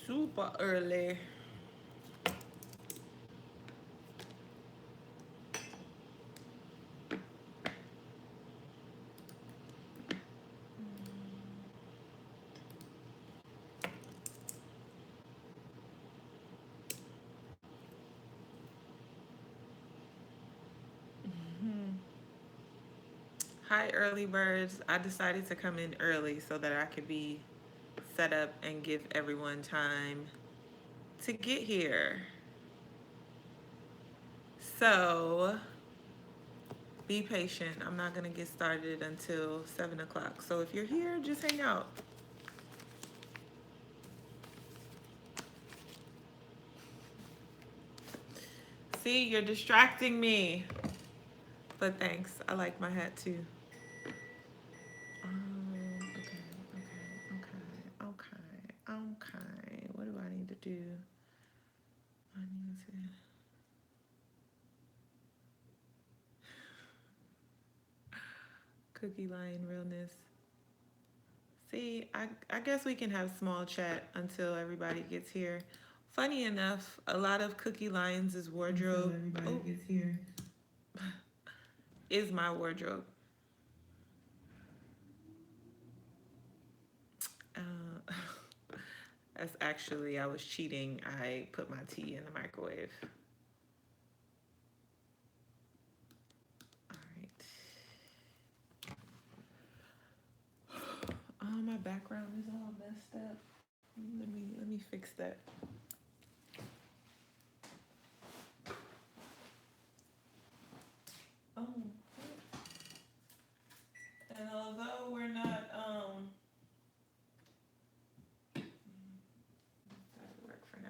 Super early. Hi, early birds. I decided to come in early so that I could be set up and give everyone time to get here. So be patient. I'm not going to get started until 7 o'clock. So if you're here, just hang out. See, you're distracting me. But thanks. I like my hat too. Okay. What do I need to do? I need to. Cookie Lion Realness. See, I guess we can have small chat until everybody gets here. Funny enough, a lot of Cookie Lions' wardrobe until everybody gets here is my wardrobe. Uh, that's actually, I was cheating. I put my tea in the microwave. All right. Oh, my background is all messed up. Let me fix that. Oh, and although we're not that'll work for now.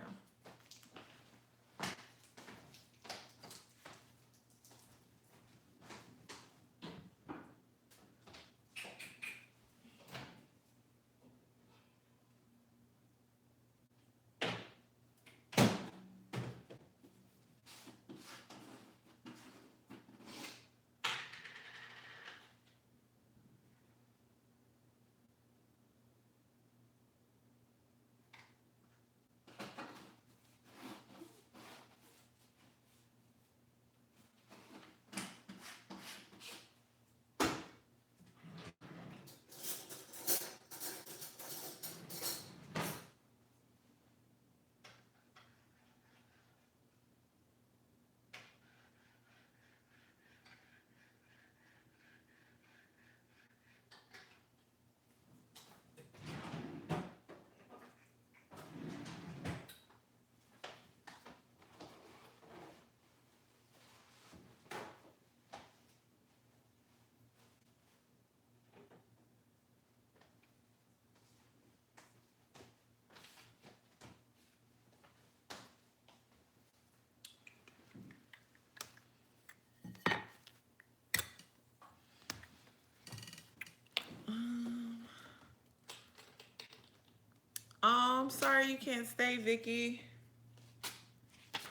Sorry you can't stay, Vicky.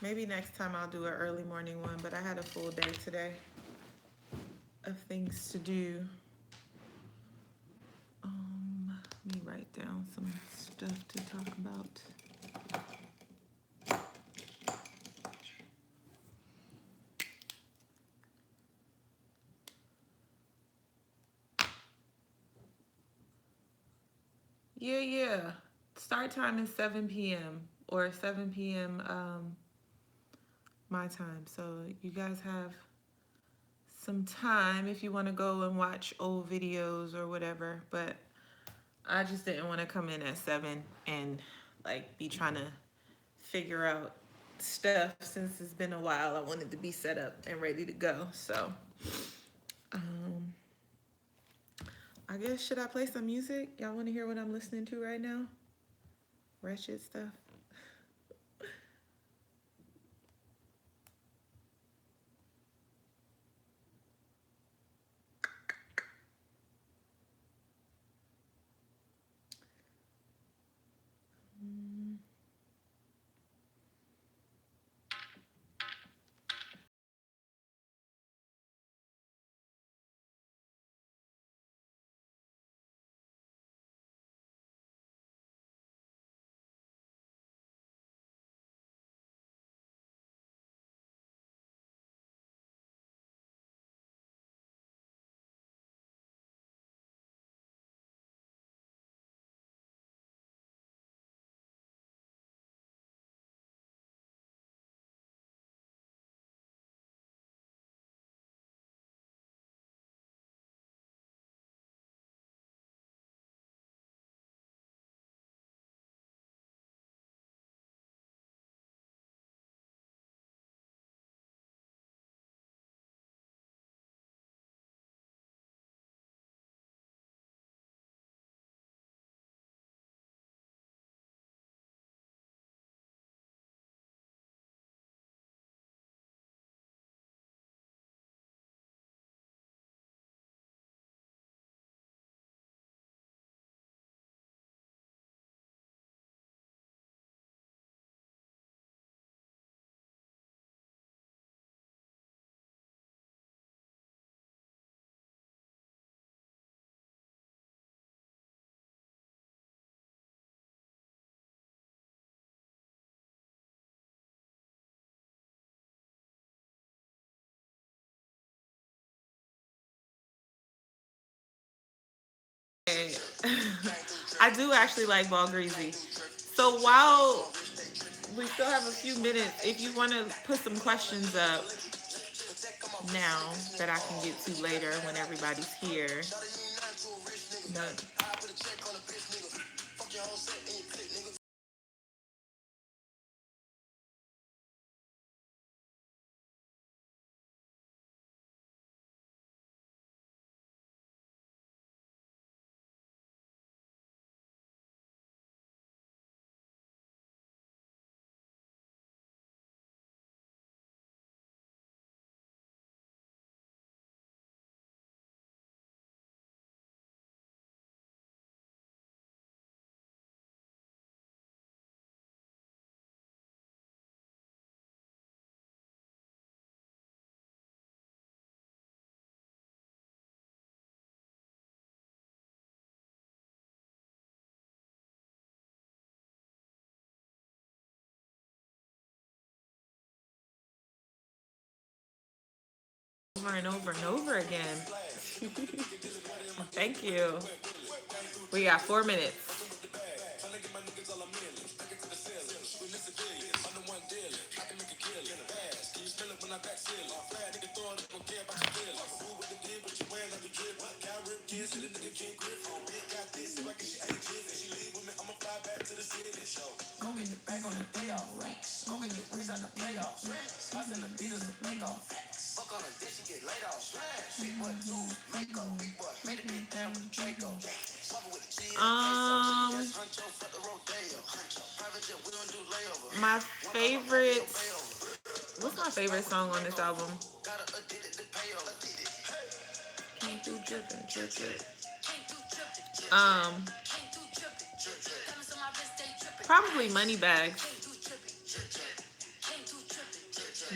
Maybe next time I'll do an early morning one, but I had a full day today of things to do. Let me write down some stuff to talk about. Yeah. Start time is 7 p.m. or 7 p.m. My time. So you guys have some time if you want to go and watch old videos or whatever. But I just didn't want to come in at 7 and like be trying to figure out stuff since it's been a while. I wanted to be set up and ready to go. So um, I guess should I play some music? Y'all want to hear what I'm listening to right now? Wretched stuff. I do actually like ball greasy. So while we still have a few minutes, if you want to put some questions up now that I can get to later when everybody's here. No. Over and over and over again. Thank you. We got 4 minutes. Um, my favorite. What's my favorite song on this album? Can't do dripping, drip, drip. Um, Probably Money Bags.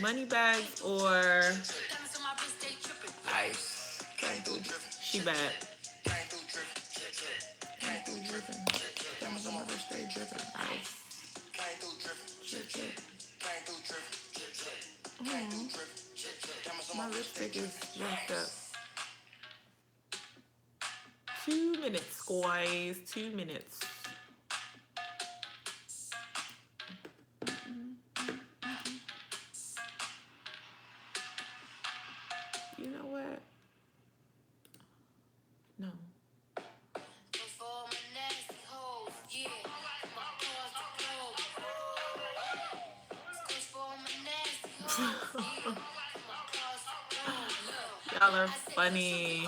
Money Bags or Ice. She bad. Can't do dripping. Diamonds on my wrist stay dripping. Ice. Drip, drip. My lipstick is wrapped up. 2 minutes, guys. 2 minutes. You know what? No. Y'all are funny.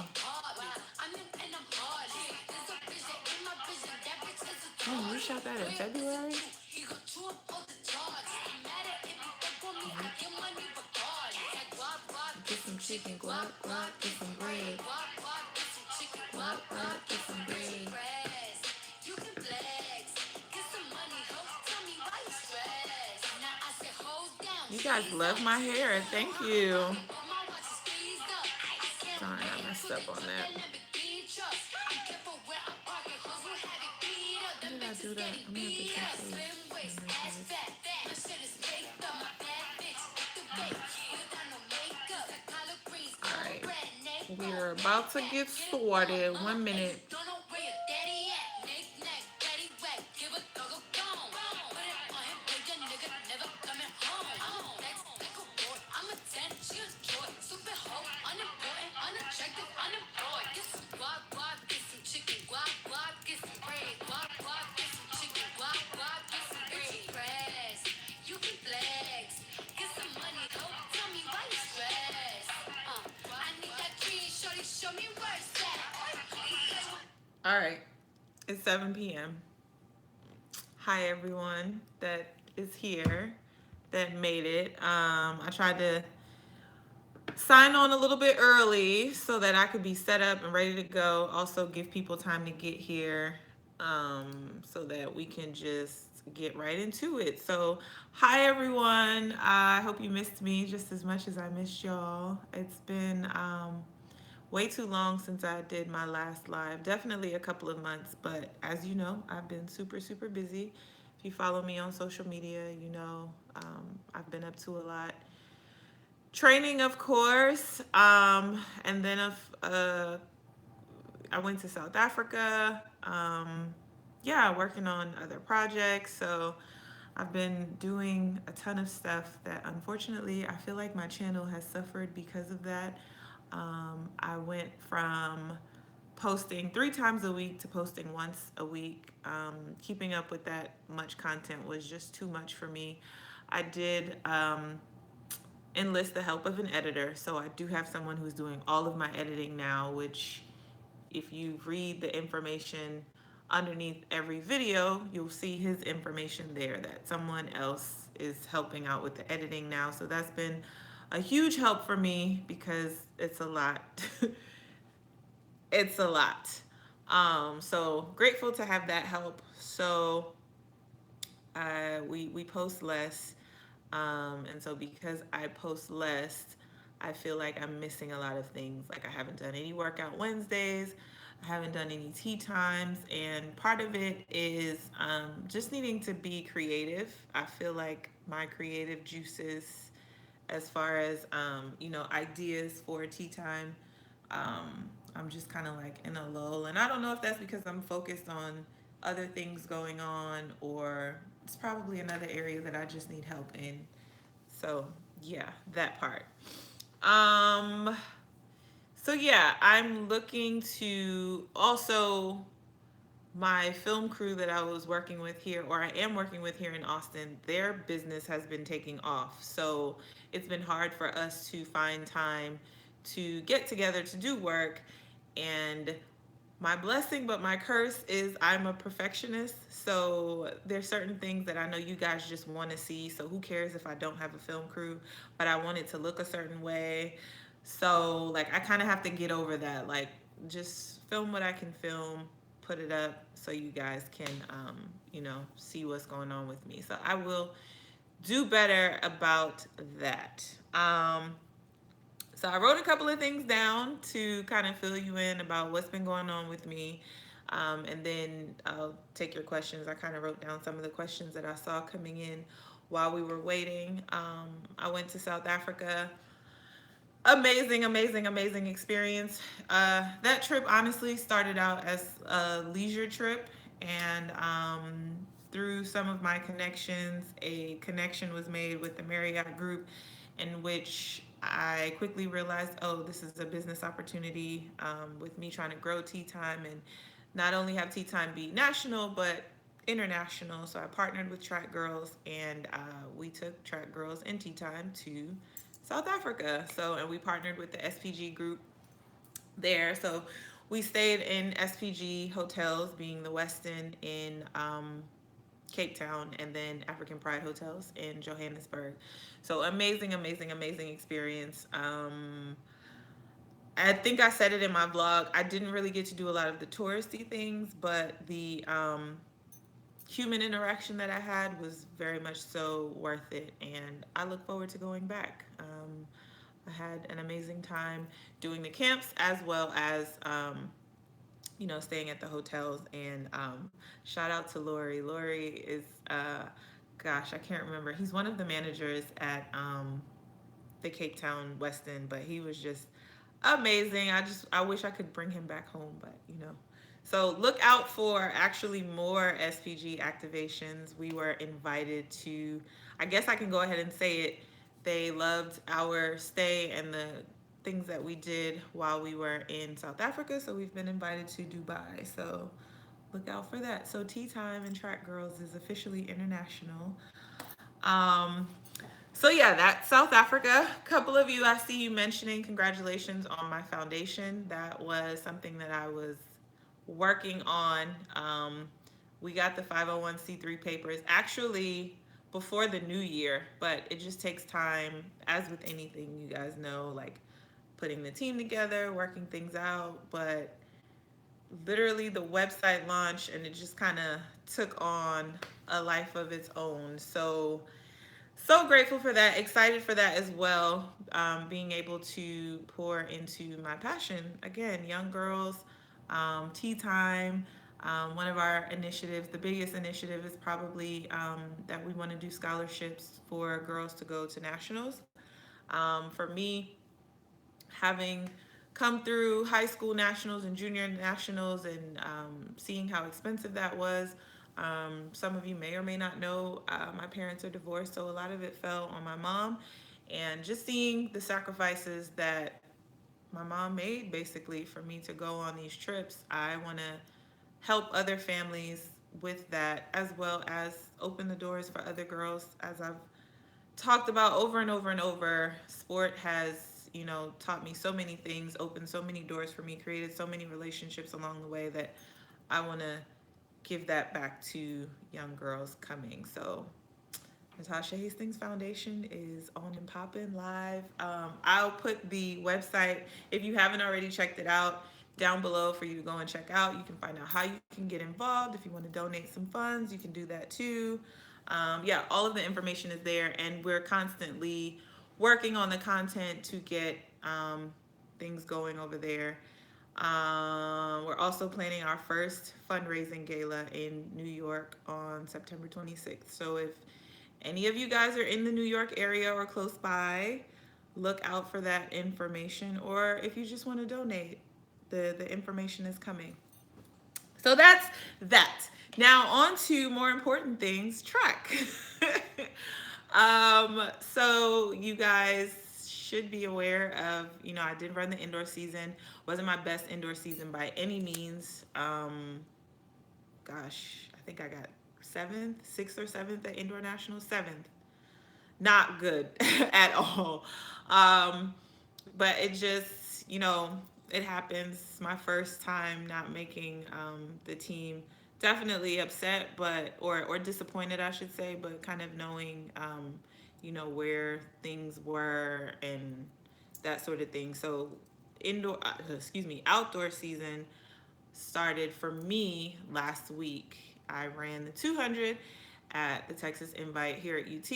Oh, you shot that in February? Get some chicken, guac, guac, get some bread. Guac, guac, get some bread. You guys love my hair. Thank you. Darn, I messed up on that. How did I do that? I'm gonna have to check these. Alright. We're about to get started. 1 minute. All right, it's 7 p.m. Hi, everyone that is here that made it. I tried to sign on a little bit early so that I could be set up and ready to go. Also, give people time to get here so that we can just get right into it. So, hi, everyone. I hope you missed me just as much as I missed y'all. It's been way too long since I did my last live. Definitely a couple of months, but as you know, I've been super, super busy. If you follow me on social media, you know I've been up to a lot. Training, of course, and then I went to South Africa. Yeah, working on other projects. So I've been doing a ton of stuff that unfortunately I feel like my channel has suffered because of that. I went from posting 3 times a week to posting once a week. Keeping up with that much content was just too much for me. I did enlist the help of an editor, so I do have someone who's doing all of my editing now, which if you read the information underneath every video, you'll see his information there that someone else is helping out with the editing now. So that's been a huge help for me because it's a lot. It's a lot. So grateful to have that help. So we post less, and so because I post less, I feel like I'm missing a lot of things. Like I haven't done any workout Wednesdays, I haven't done any tea times, and part of it is just needing to be creative. I feel like my creative juices, as far as ideas for tea time, I'm just kind of like in a lull, and I don't know if that's because I'm focused on other things going on, or it's probably another area that I just need help in. So yeah, that part. Um, so yeah, I'm looking to also my film crew that I was working with here, or I am working with here in Austin, their business has been taking off. So it's been hard for us to find time to get together to do work. And my blessing, but my curse is I'm a perfectionist. So there's certain things that I know you guys just want to see. So who cares if I don't have a film crew, but I want it to look a certain way. So like I kind of have to get over that. Like just film what I can film, put it up so you guys can see what's going on with me. So I will do better about that. So I wrote a couple of things down to kind of fill you in about what's been going on with me. And then I'll take your questions. I kind of wrote down some of the questions that I saw coming in while we were waiting. I went to South Africa. Amazing, amazing, amazing experience. That trip honestly started out as a leisure trip, and through some of my connections, a connection was made with the Marriott group, in which I quickly realized, oh, this is a business opportunity with me trying to grow Tea Time and not only have Tea Time be national, but international. So I partnered with Track Girls, and we took Track Girls and Tea Time to South Africa. So, and we partnered with the SPG group there. So we stayed in SPG hotels, being the Westin in Cape Town, and then African Pride hotels in Johannesburg. So amazing, amazing, amazing experience. I think I said it in my vlog. I didn't really get to do a lot of the touristy things, but the human interaction that I had was very much so worth it, and I look forward to going back. I had an amazing time doing the camps as well as staying at the hotels. And shout out to Lori. Lori is, gosh, I can't remember. He's one of the managers at the Cape Town Westin, but he was just amazing. I wish I could bring him back home, but So look out for actually more SPG activations. We were invited to, I guess I can go ahead and say it. They loved our stay and the things that we did while we were in South Africa. So we've been invited to Dubai. So look out for that. So Tea Time and Track Girls is officially international. Um, so yeah, that's South Africa. A couple of you, I see you mentioning congratulations on my foundation. That was something that I was working on. We got the 501c3 papers actually before the new year, but it just takes time, as with anything, you guys know, like putting the team together, working things out. But literally the website launched and it just kind of took on a life of its own. So grateful for that, excited for that as well. Being able to pour into my passion again, young girls, tea time. One of our initiatives, the biggest initiative, is probably that we want to do scholarships for girls to go to nationals. For me, having come through high school nationals and junior nationals, and seeing how expensive that was. Some of you may or may not know, my parents are divorced, so a lot of it fell on my mom. And just seeing the sacrifices that my mom made basically for me to go on these trips, I want to help other families with that, as well as open the doors for other girls. As I've talked about over and over and over, sport has, taught me so many things, opened so many doors for me, created so many relationships along the way, that I want to give that back to young girls coming. So Natasha Hastings Foundation is on and popping live. I'll put the website, if you haven't already checked it out, down below for you to go and check out. You can find out how you can get involved. If you want to donate some funds, you can do that too. Yeah, all of the information is there, and we're constantly working on the content to get things going over there. We're also planning our first fundraising gala in New York on September 26th. So if any of you guys are in the New York area or close by, look out for that information. Or if you just want to donate, the information is coming. So that's that. Now on to more important things, track. So you guys should be aware of, I did run the indoor season. Wasn't my best indoor season by any means. Gosh, I think I got seventh, sixth or seventh at indoor nationals, seventh. Not good at all. Um, but it just, it happens. My first time not making the team. Definitely upset, but or disappointed, I should say, but kind of knowing, where things were and that sort of thing. So outdoor season started for me last week. I ran the 200 at the Texas Invite here at UT.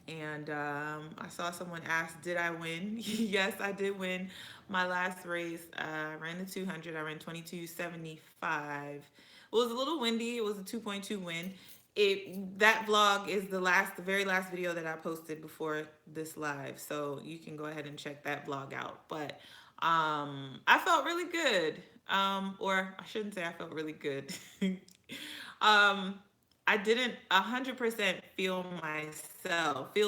And I saw someone ask, did I win? Yes, I did win my last race. I ran the 200. I ran 22:75. It was a little windy. It was a 2.2 win. That vlog is the very last video that I posted before this live. So you can go ahead and check that vlog out. But I felt really good. Or I shouldn't say I felt really good. um, I didn't 100% feel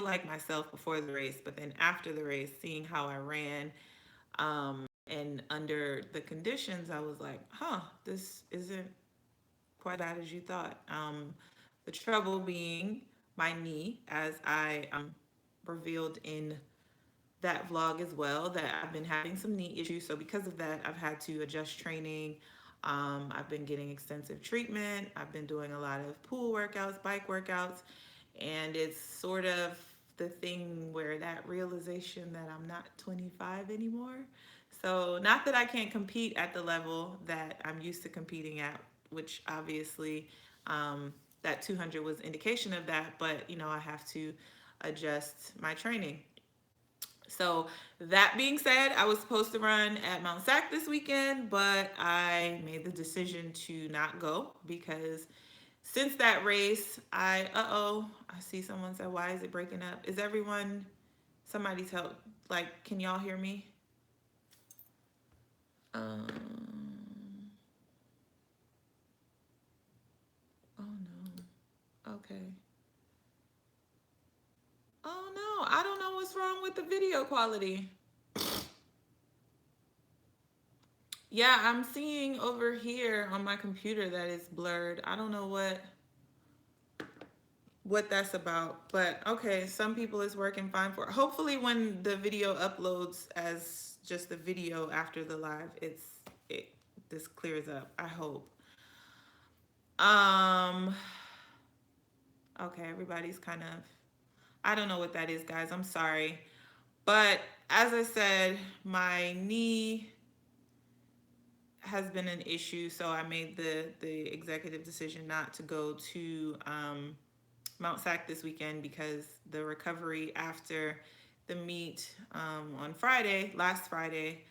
like myself before the race, but then after the race, seeing how I ran, and under the conditions, I was like, huh, this isn't quite bad as you thought. The trouble being my knee, as I revealed in that vlog as well, that I've been having some knee issues. So because of that, I've had to adjust training. I've been getting extensive treatment. I've been doing a lot of pool workouts, bike workouts, and it's sort of the thing where that realization that I'm not 25 anymore. So not that I can't compete at the level that I'm used to competing at, which obviously that 200 was indication of that, but I have to adjust my training. So that being said, I was supposed to run at Mount Sac this weekend, but I made the decision to not go because since that race, I see someone said, why is it breaking up? Is everyone, somebody tell, like, can y'all hear me? Um, oh no. Okay. Oh no, I don't know what's wrong with the video quality. Yeah, I'm seeing over here on my computer that it's blurred. I don't know what that's about, but okay, some people it's working fine for. Hopefully when the video uploads as just the video after the live, it this clears up. I hope. Um okay, everybody's kind of, I don't know what that is, guys. I'm sorry. But as I said, my knee has been an issue, so I made the executive decision not to go to Mount Sac this weekend because the recovery after the meet on Friday, last Friday,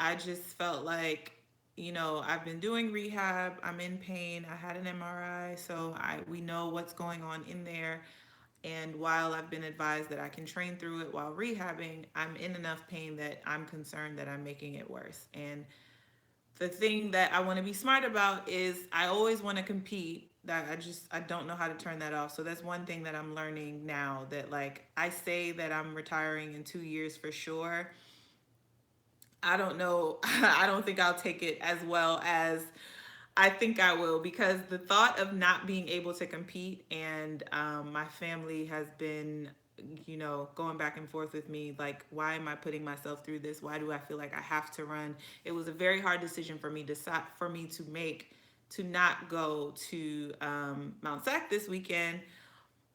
I just felt like, I've been doing rehab. I'm in pain. I had an MRI, so we know what's going on in there. And while I've been advised that I can train through it while rehabbing, I'm in enough pain that I'm concerned that I'm making it worse. And the thing that I want to be smart about is I always want to compete. That I don't know how to turn that off. So that's one thing that I'm learning now, that like I say that I'm retiring in 2 years for sure. I don't know. I don't think I'll take it as well as I think I will, because the thought of not being able to compete, and my family has been, going back and forth with me, like, why am I putting myself through this? Why do I feel like I have to run? It was a very hard decision for me to make, to not go to Mount Sac this weekend.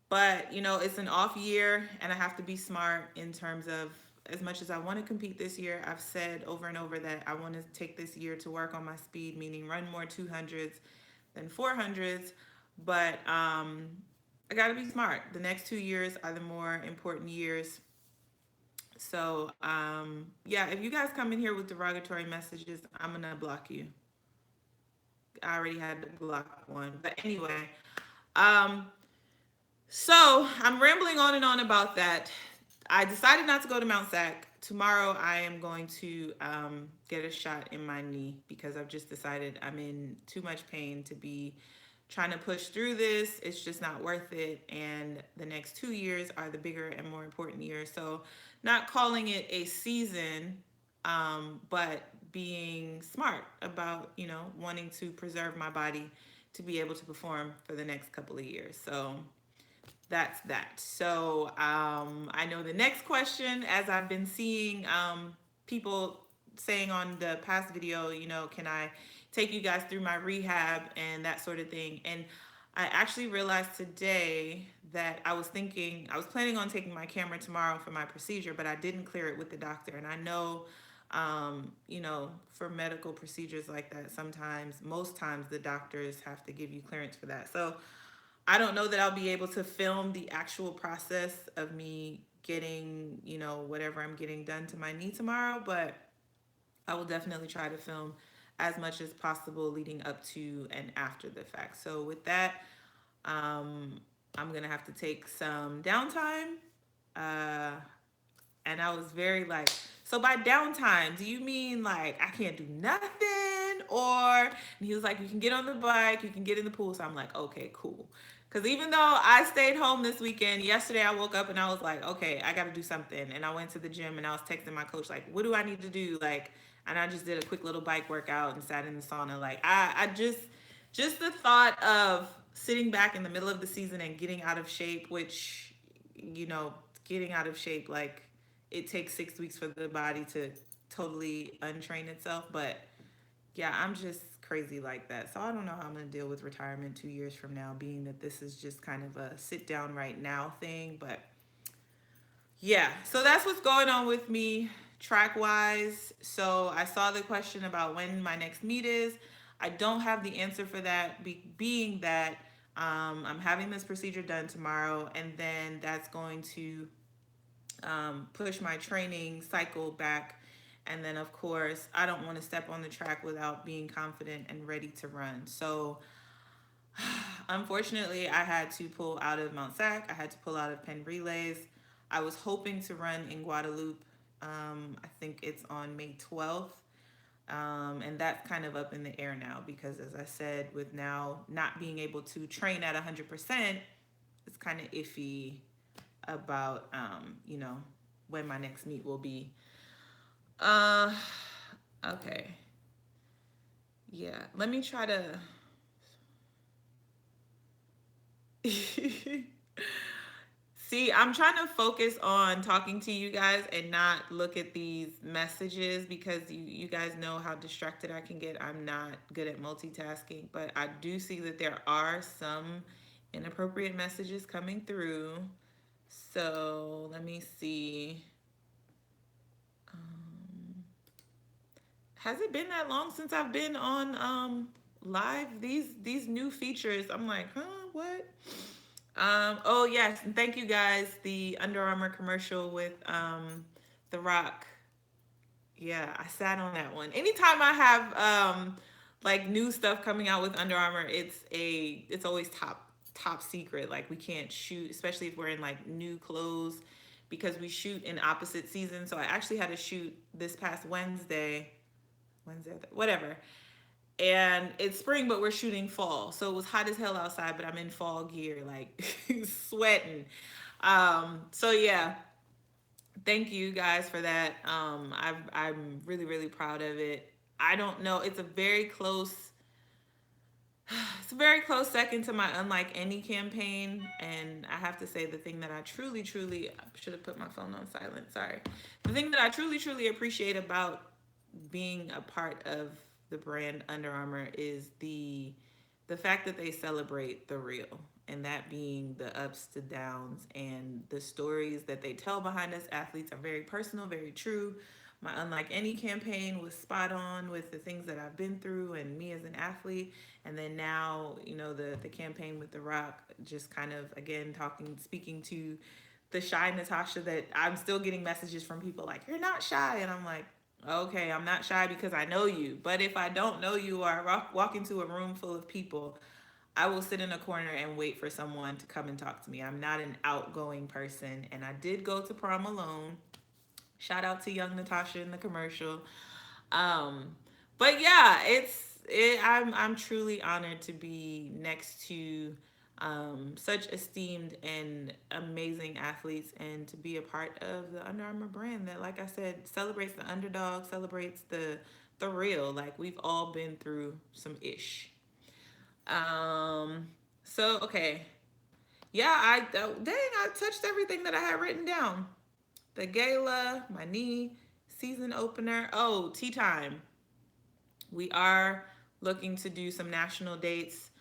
But, it's an off year, and I have to be smart in terms of, as much as I want to compete this year, I've said over and over that I want to take this year to work on my speed, meaning run more 200s than 400s. But I got to be smart. The next 2 years are the more important years. So, yeah, if you guys come in here with derogatory messages, I'm going to block you. I already had to block one. But anyway, um, so I'm rambling on and on about that. I decided not to go to Mount Sac. Tomorrow I am going to get a shot in my knee because I've just decided I'm in too much pain to be trying to push through this. It's just not worth it. And the next 2 years are the bigger and more important years. So, not calling it a season, but being smart about, wanting to preserve my body to be able to perform for the next couple of years. So, that's that. So I know the next question, as I've been seeing people saying on the past video, can I take you guys through my rehab and that sort of thing? And I actually realized today that I was planning on taking my camera tomorrow for my procedure, but I didn't clear it with the doctor. And I know, for medical procedures like that, most times the doctors have to give you clearance for that. So I don't know that I'll be able to film the actual process of me getting, whatever I'm getting done to my knee tomorrow, but I will definitely try to film as much as possible leading up to and after the fact. So with that, I'm gonna have to take some downtime. Uh, and I was very like, so by downtime, do you mean like I can't do nothing? Or, and he was like, you can get on the bike, you can get in the pool. So I'm like, okay, cool. Because even though I stayed home this weekend, yesterday I woke up and I was like, okay, I got to do something. And I went to the gym and I was texting my coach, like, what do I need to do? Like, and I just did a quick little bike workout and sat in the sauna. Like, just the thought of sitting back in the middle of the season and getting out of shape, which, getting out of shape, like, it takes 6 weeks for the body to totally untrain itself. But yeah, I'm just crazy like that. So I don't know how I'm going to deal with retirement 2 years from now, being that this is just kind of a sit down right now thing. But yeah, so that's what's going on with me track wise. So I saw the question about when my next meet is. I don't have the answer for that, being that I'm having this procedure done tomorrow, and then that's going to push my training cycle back. And then, of course, I don't want to step on the track without being confident and ready to run. So, unfortunately, I had to pull out of Mount Sac. I had to pull out of Penn Relays. I was hoping to run in Guadalupe. I think it's on May 12th. And that's kind of up in the air now because, as I said, with now not being able to train at 100%, it's kind of iffy about, when my next meet will be. Uh, okay. Yeah, let me try to. See, I'm trying to focus on talking to you guys and not look at these messages because you guys know how distracted I can get. I'm not good at multitasking, but I do see that there are some inappropriate messages coming through. So let me see. Has it been that long since I've been on live? These new features, I'm like, huh, what? Oh yes, and thank you guys. The Under Armour commercial with The Rock. Yeah, I sat on that one. Anytime I have like new stuff coming out with Under Armour, it's always top secret. Like we can't shoot, especially if we're in like new clothes, because we shoot in opposite seasons. So I actually had to shoot this past Wednesday, whatever. And it's spring, but we're shooting fall. So it was hot as hell outside, but I'm in fall gear, like sweating. So yeah, thank you guys for that. I'm really, really proud of it. I don't know. It's a very close second to my Unlike Any campaign. And I have to say, the thing that I truly, truly, I should have put my phone on silent. Sorry. The thing that I truly, truly appreciate about being a part of the brand Under Armour is the fact that they celebrate the real, and that being the ups to downs, and the stories that they tell behind us athletes are very personal, very true. My Unlike Any campaign was spot on with the things that I've been through and me as an athlete. And then now, the campaign with The Rock, just kind of again speaking to the shy Natasha, that I'm still getting messages from people like, "You're not shy." And I'm like, okay, I'm not shy because I know you. But if I don't know you, or I walk into a room full of people, I will sit in a corner and wait for someone to come and talk to me. I'm not an outgoing person. And I did go to prom alone. Shout out to young Natasha in the commercial. Um, but yeah, I'm truly honored to be next to such esteemed and amazing athletes, and to be a part of the Under Armour brand that, like I said, celebrates the underdog, celebrates the real. Like we've all been through some ish. Um, so okay, yeah, I touched everything that I had written down. The gala, my knee, season opener. Oh, tea time. We are looking to do some national dates.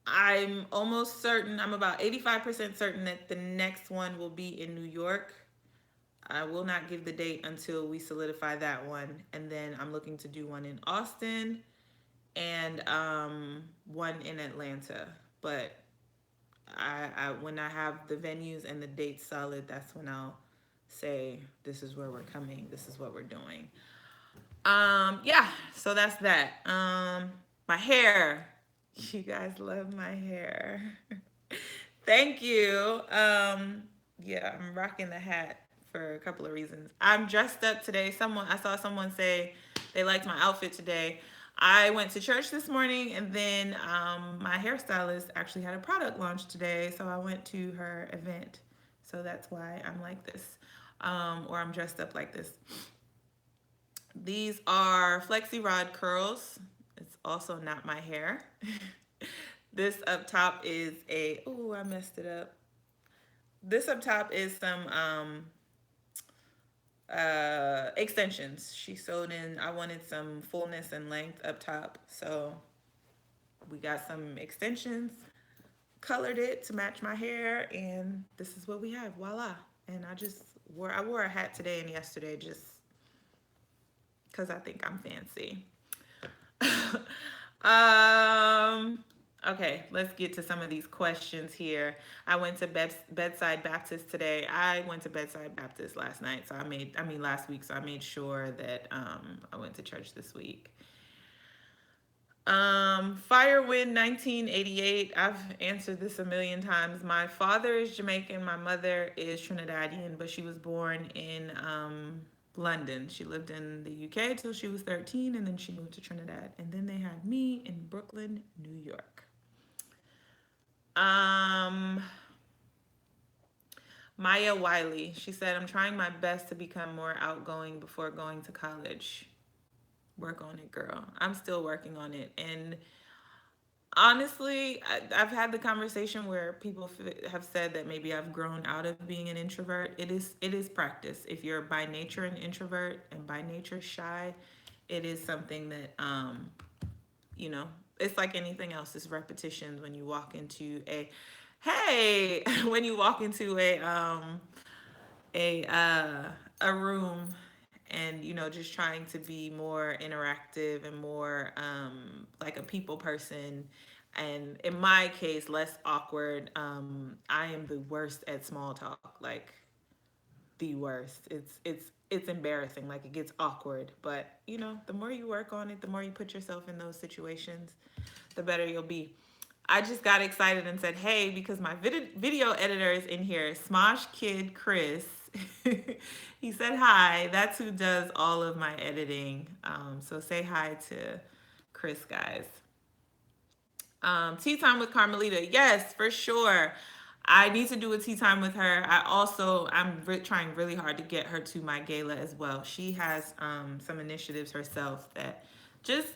I'm almost certain, I'm about 85% certain that the next one will be in New York. I will not give the date until we solidify that one. And then I'm looking to do one in Austin, and one in Atlanta. But when I have the venues and the dates solid, that's when I'll say this is where we're coming, this is what we're doing. Yeah, so that's that. My hair. You guys love my hair. Thank you. Yeah, I'm rocking the hat for a couple of reasons. I'm dressed up today. I saw someone say they liked my outfit today. I went to church this morning, and then my hairstylist actually had a product launch today, so I went to her event. So that's why I'm like this, or I'm dressed up like this. These are Flexi Rod curls. It's also not my hair. This up top is I messed it up. This up top is some extensions. She sewed in, I wanted some fullness and length up top. So we got some extensions, colored it to match my hair, and this is what we have. Voila. And I wore a hat today and yesterday just because I think I'm fancy. um, okay, let's get to some of these questions here. I went to Bedside Baptist today. I went to Bedside Baptist last night, so last week, so I made sure that I went to church this week. Firewind 1988. I've answered this a million times. My father is Jamaican. My mother is Trinidadian, but she was born in London. She lived in the UK till she was 13, and then she moved to Trinidad. And then they had me in Brooklyn, New York. Maya Wiley. She said, I'm trying my best to become more outgoing before going to college. Work on it, girl. I'm still working on it. And honestly, I've had the conversation where people have said that maybe I've grown out of being an introvert. It is practice. If you're by nature an introvert and by nature shy, it is something that you know, it's like anything else. It's repetitions. When you walk into when you walk into a room, and just trying to be more interactive and more like a people person, and in my case less awkward. I am the worst at small talk, like the worst. It's embarrassing, like it gets awkward, but the more you work on it, the more you put yourself in those situations, the better you'll be. I just got excited and said, hey, because my video editor is in here, Smosh Kid Chris. He said hi. That's who does all of my editing. So say hi to Chris, guys. Tea time with Carmelita. Yes, for sure. I need to do a tea time with her. I'm trying really hard to get her to my gala as well. She has some initiatives herself that just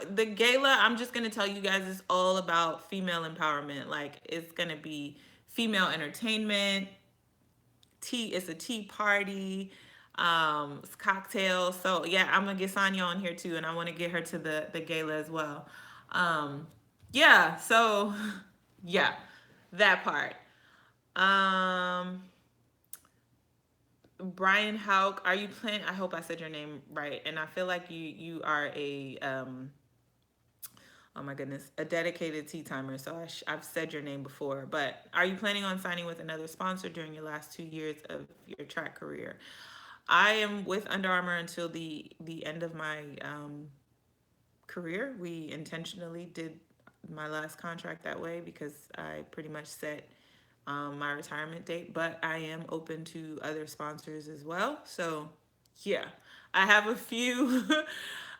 the gala. I'm just gonna tell you guys is all about female empowerment. Like it's gonna be female entertainment. Tea. It's a tea party. It's cocktails. So yeah, I'm gonna get Sonya on here too, and I want to get her to the gala as well. Um, yeah. So yeah, that part. Um, Brian Hauk, are you planning? I hope I said your name right, and I feel like you are a oh my goodness, a dedicated tea timer. So I've said your name before, but are you planning on signing with another sponsor during your last 2 years of your track career? I am with Under Armour until the end of my career. We intentionally did my last contract that way because I pretty much set my retirement date. But I am open to other sponsors as well. So yeah, I have a few.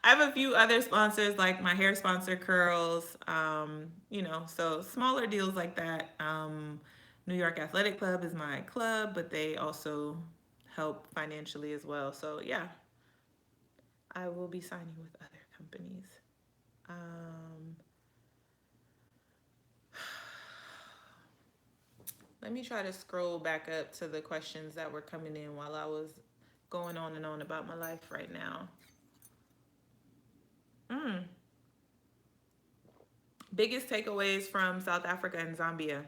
I have a few other sponsors like my hair sponsor, Curls. So smaller deals like that. New York Athletic Club is my club, but they also help financially as well. So yeah, I will be signing with other companies. Um, Let me try to scroll back up to the questions that were coming in while I was going on and on about my life right now. Mm. Biggest takeaways from South Africa and Zambia.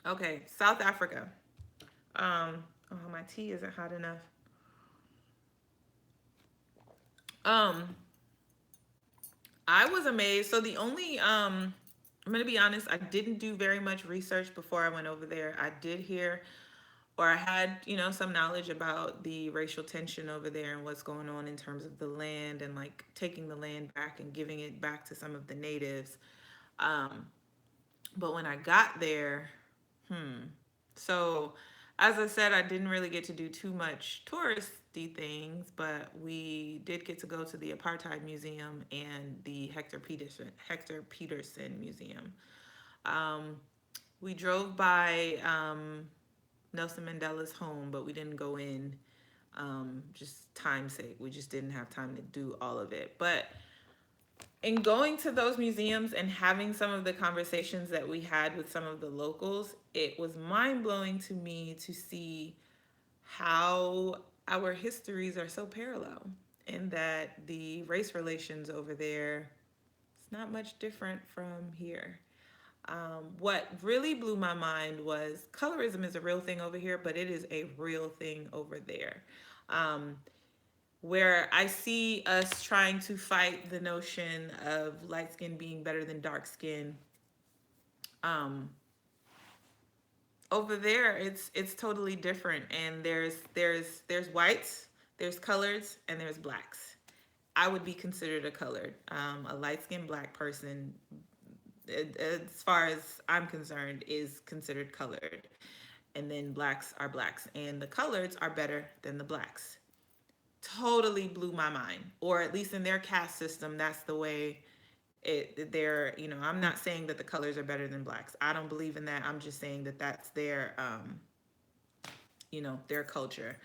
Okay, South Africa. My tea isn't hot enough. Um, I was amazed. So the only I'm gonna be honest, I didn't do very much research before I went over there. I did hear or I had, some knowledge about the racial tension over there and what's going on in terms of the land and like taking the land back and giving it back to some of the natives. Um, but when I got there, so as I said, I didn't really get to do too much touristy things, but we did get to go to the Apartheid Museum and the Hector Peterson Museum. Um, we drove by Nelson Mandela's home, but we didn't go in. Just time's sake, we just didn't have time to do all of it. But in going to those museums and having some of the conversations that we had with some of the locals, it was mind blowing to me to see how our histories are so parallel and that the race relations over there it's not much different from here. What really blew my mind was colorism is a real thing over here, but it is a real thing over there. Um, where I see us trying to fight the notion of light skin being better than dark skin. Um, Over there, it's totally different, and there's whites, there's coloreds, and there's blacks. I would be considered a colored, a light skinned black person. As far as I'm concerned, is considered colored, and then blacks are blacks, and the coloreds are better than the blacks. Totally blew my mind, or at least in their caste system, that's the way they're. I'm not saying that the colors are better than blacks. I don't believe in that. I'm just saying that that's their culture.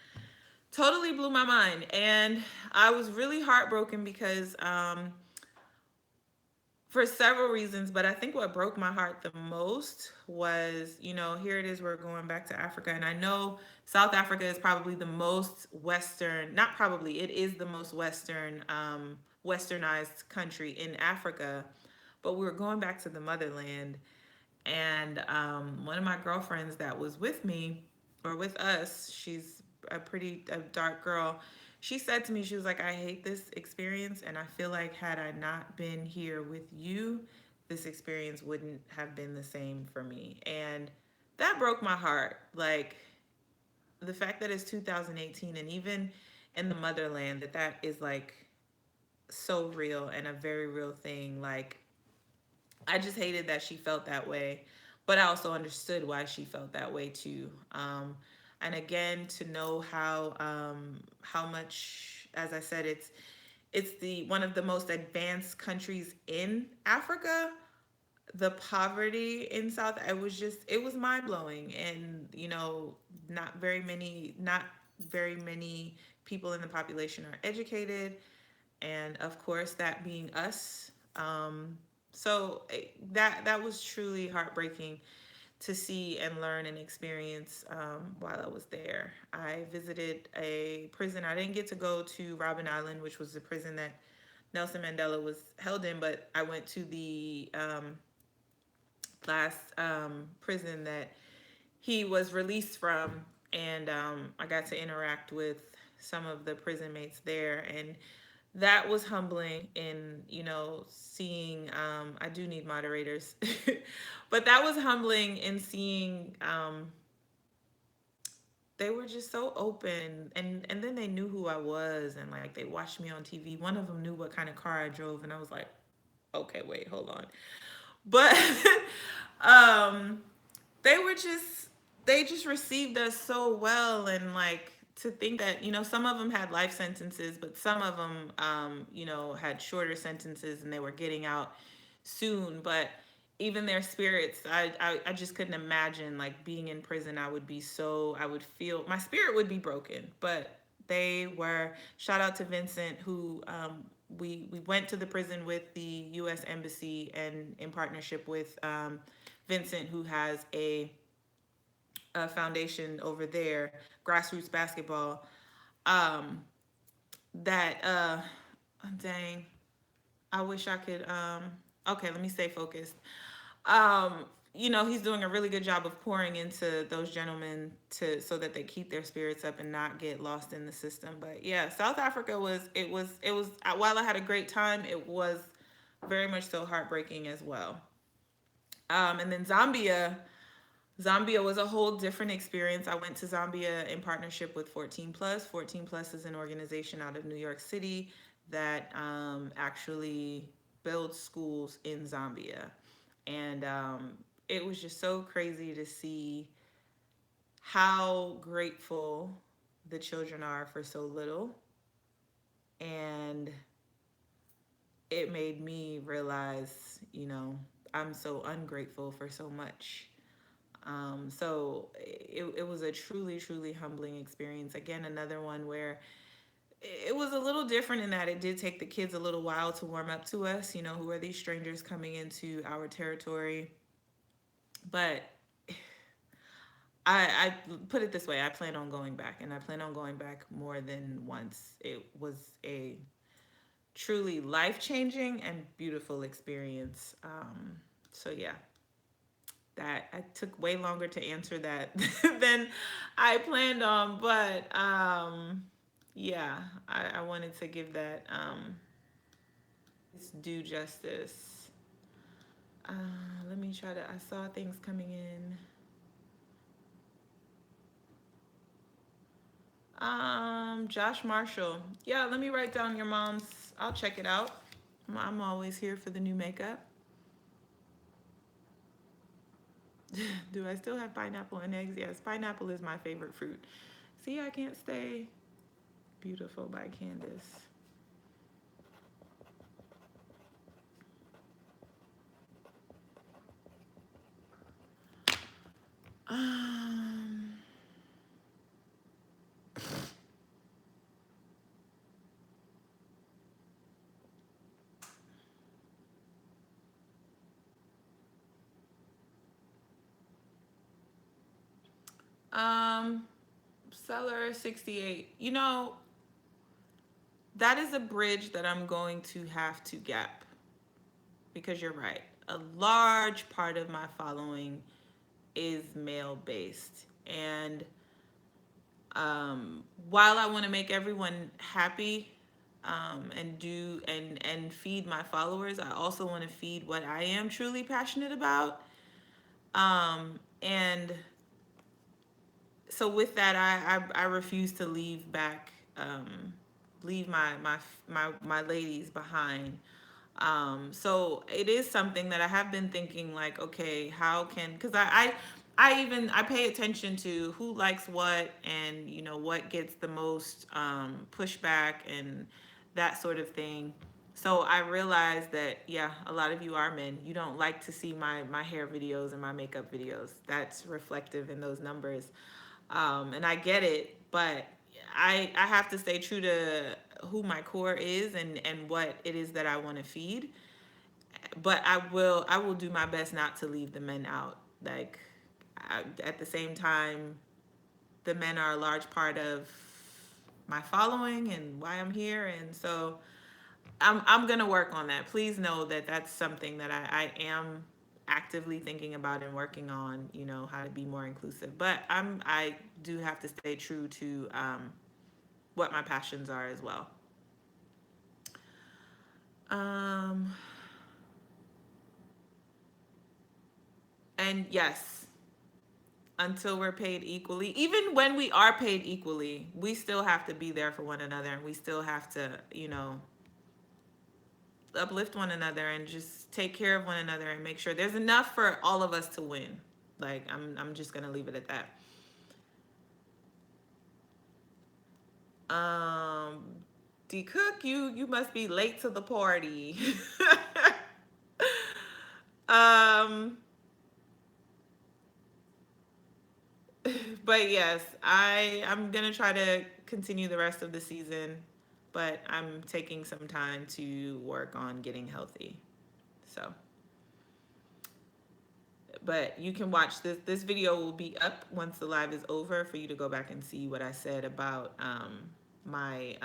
Totally blew my mind, and I was really heartbroken because for several reasons, but I think what broke my heart the most was, here it is, we're going back to Africa. And I know South Africa is probably the most Western, not probably, it is the most Westernized country in Africa. But we were going back to the motherland. And one of my girlfriends that was with me, or with us, she's a dark girl. She said to me, she was like, I hate this experience, and I feel like had I not been here with you, this experience wouldn't have been the same for me. And that broke my heart. Like the fact that it's 2018, and even in the motherland, that is like so real and a very real thing. Like I just hated that she felt that way, but I also understood why she felt that way too. And again, to know how much, as I said, it's the one of the most advanced countries in Africa. The poverty in South, it was mind blowing, and not very many people in the population are educated, and of course that being us. That was truly heartbreaking to see and learn and experience while I was there. I visited a prison. I didn't get to go to Robben Island, which was the prison that Nelson Mandela was held in, but I went to the last prison that he was released from, and I got to interact with some of the prison mates there, and that was humbling. In seeing, I do need moderators, but that was humbling in seeing they were just so open, and then they knew who I was, and like they watched me on TV. One of them knew what kind of car I drove, and I was like, okay, wait, hold on. But um they were just they just received us so well, and like to think that some of them had life sentences, but some of them had shorter sentences, and they were getting out soon. But even their spirits, I just couldn't imagine like being in prison. I would feel my spirit would be broken. But they were, shout out to Vincent, who we went to the prison with the U.S. Embassy, and in partnership with Vincent, who has a foundation over there, grassroots basketball. Um, that dang, I wish I could. Okay, let me stay focused. He's doing a really good job of pouring into those gentlemen to so that they keep their spirits up and not get lost in the system. But yeah, South Africa was while I had a great time, it was very much so heartbreaking as well. And then Zambia was a whole different experience. I went to Zambia in partnership with 14 Plus. 14 Plus is an organization out of New York City that actually builds schools in Zambia. And it was just so crazy to see how grateful the children are for so little. And it made me realize, I'm so ungrateful for so much. So it was a truly, truly humbling experience. Again, another one where it was a little different in that it did take the kids a little while to warm up to us, who are these strangers coming into our territory. But I put it this way, I plan on going back, and I plan on going back more than once. It was a truly life changing and beautiful experience. So yeah, that I took way longer to answer that than I planned on, but yeah, I wanted to give that its due justice. Uh, Let me try to. I saw things coming in. Josh Marshall. Yeah, let me write down your mom's. I'll check it out. I'm always here for the new makeup. Do I still have pineapple and eggs? Yes, pineapple is my favorite fruit. See, I can't stay. Beautiful by Candace. Um, um, Seller 68. That is a bridge that I'm going to have to gap, because you're right. A large part of my following is male based. And while I want to make everyone happy, and feed my followers, I also want to feed what I am truly passionate about. And so with that, I refuse to leave my ladies behind. So it is something that I have been thinking like, okay, how can, because I pay attention to who likes what, and you know what gets the most pushback and that sort of thing. So I realized that, yeah, a lot of you are men. You don't like to see my hair videos and my makeup videos. That's reflective in those numbers, and I get it, but I have to stay true to who my core is and what it is that I want to feed. But I will do my best not to leave the men out. Like, at the same time, the men are a large part of my following and why I'm here, and so I'm gonna work on that. Please know that that's something that I am actively thinking about and working on. You know, how to be more inclusive. But I do have to stay true to what my passions are as well. Um, and yes, until we're paid equally, even when we are paid equally, we still have to be there for one another, and we still have to, you know, uplift one another and just take care of one another and make sure there's enough for all of us to win. Like, I'm just gonna leave it at that. Um, D Cook, you must be late to the party. um, but yes, I'm gonna try to continue the rest of the season, but I'm taking some time to work on getting healthy. So, but you can watch this. This video will be up once the live is over for you to go back and see what I said about my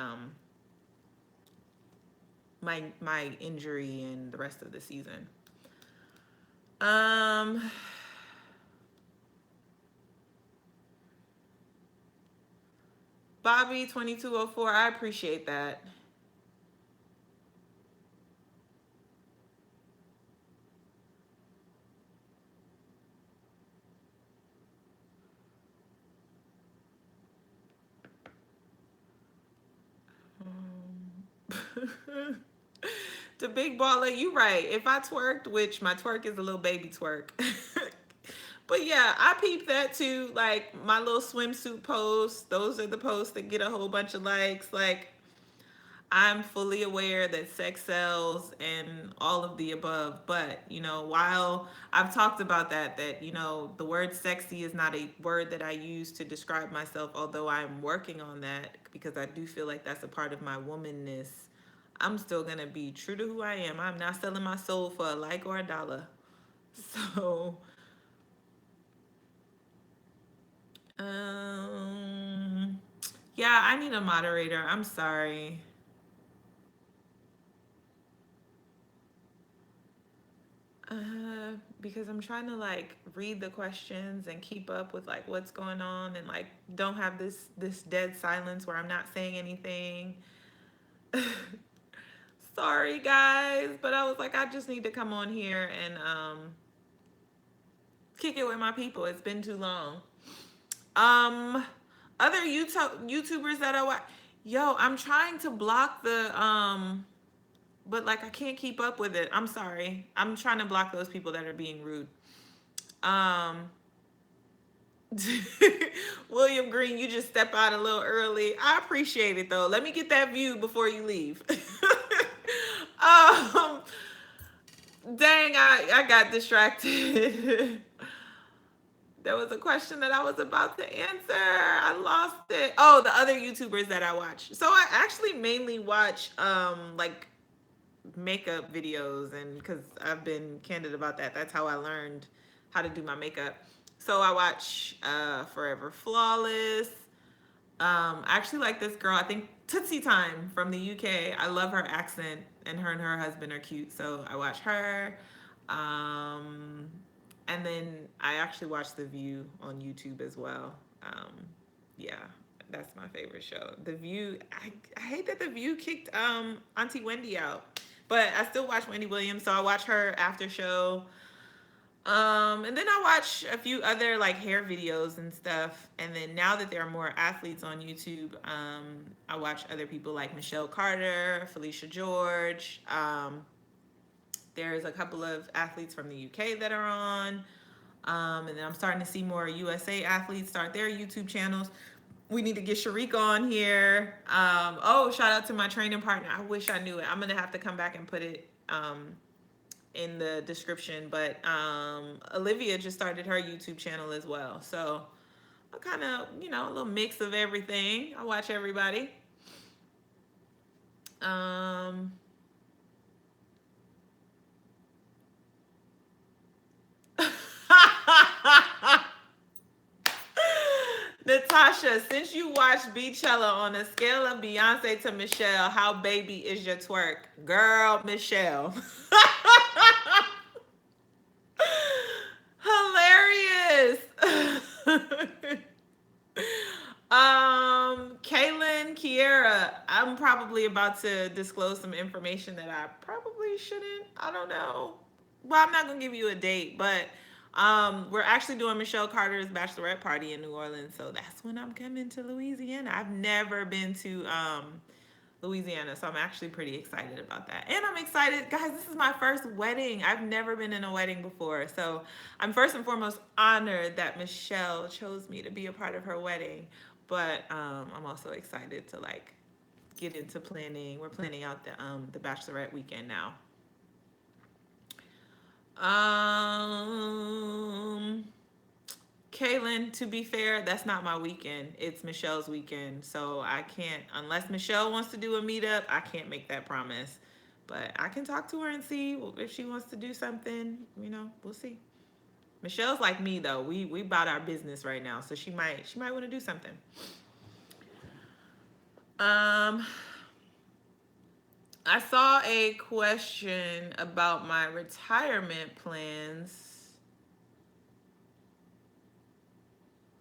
my injury and the rest of the season. Um, Bobby 2204, I appreciate that. The big baller, you right. If I twerked, which my twerk is a little baby twerk. But yeah, I peep that too. Like my little swimsuit posts, those are the posts that get a whole bunch of likes. Like, I'm fully aware that sex sells and all of the above. But, you know, while I've talked about that, you know, the word sexy is not a word that I use to describe myself, although I'm working on that because I do feel like that's a part of my womanness. I'm still going to be true to who I am. I'm not selling my soul for a like or a dollar. So, um, yeah, I need a moderator. I'm sorry. Because I'm trying to like read the questions and keep up with like what's going on, and like don't have this dead silence where I'm not saying anything. Sorry guys, but I was like, I just need to come on here and kick it with my people. It's been too long. Um Other YouTubers that I watch, yo, I'm trying to block the but like I can't keep up with it. I'm sorry. I'm trying to block those people that are being rude. Um William Green, you just step out a little early. I appreciate it though. Let me get that view before you leave. um, dang, I got distracted. There was a question that I was about to answer. I lost it. Oh, the other YouTubers that I watch. So I actually mainly watch like makeup videos, and because I've been candid about that, that's how I learned how to do my makeup. So I watch Forever Flawless. I actually like this girl, I think Tootsie Time from the UK. I love her accent, and her husband are cute, so I watch her. Um, and then I actually watch The View on YouTube as well. Yeah, that's my favorite show. The View. I hate that The View kicked Auntie Wendy out, but I still watch Wendy Williams, so I watch her after show. And then I watch a few other like hair videos and stuff. And then now that there are more athletes on YouTube, I watch other people like Michelle Carter, Felicia George. There's a couple of athletes from the UK that are on. And then I'm starting to see more USA athletes start their YouTube channels. We need to get Sharik on here. Oh, shout out to my training partner. I wish I knew it. I'm gonna have to come back and put it in the description. But Olivia just started her YouTube channel as well. So I kind of, a little mix of everything. I watch everybody. Um, Natasha, since you watched Beachella, on a scale of Beyonce to Michelle, how baby is your twerk? Girl, Michelle. Hilarious. Kaylin, Kiera, I'm probably about to disclose some information that I probably shouldn't. I don't know. Well, I'm not gonna give you a date, but we're actually doing Michelle Carter's bachelorette party in New Orleans, so that's when I'm coming to Louisiana. I've never been to Louisiana, so I'm actually pretty excited about that. And I'm excited, guys, this is my first wedding. I've never been in a wedding before, so I'm first and foremost honored that Michelle chose me to be a part of her wedding. But I'm also excited to like get into planning. We're planning out the bachelorette weekend now. Um, Kaylin, to be fair, that's not my weekend. It's Michelle's weekend. So I can't, unless Michelle wants to do a meetup, I can't make that promise. But I can talk to her and see if she wants to do something. We'll see. Michelle's like me though. We about our business right now, so she might want to do something. Um, I saw a question about my retirement plans.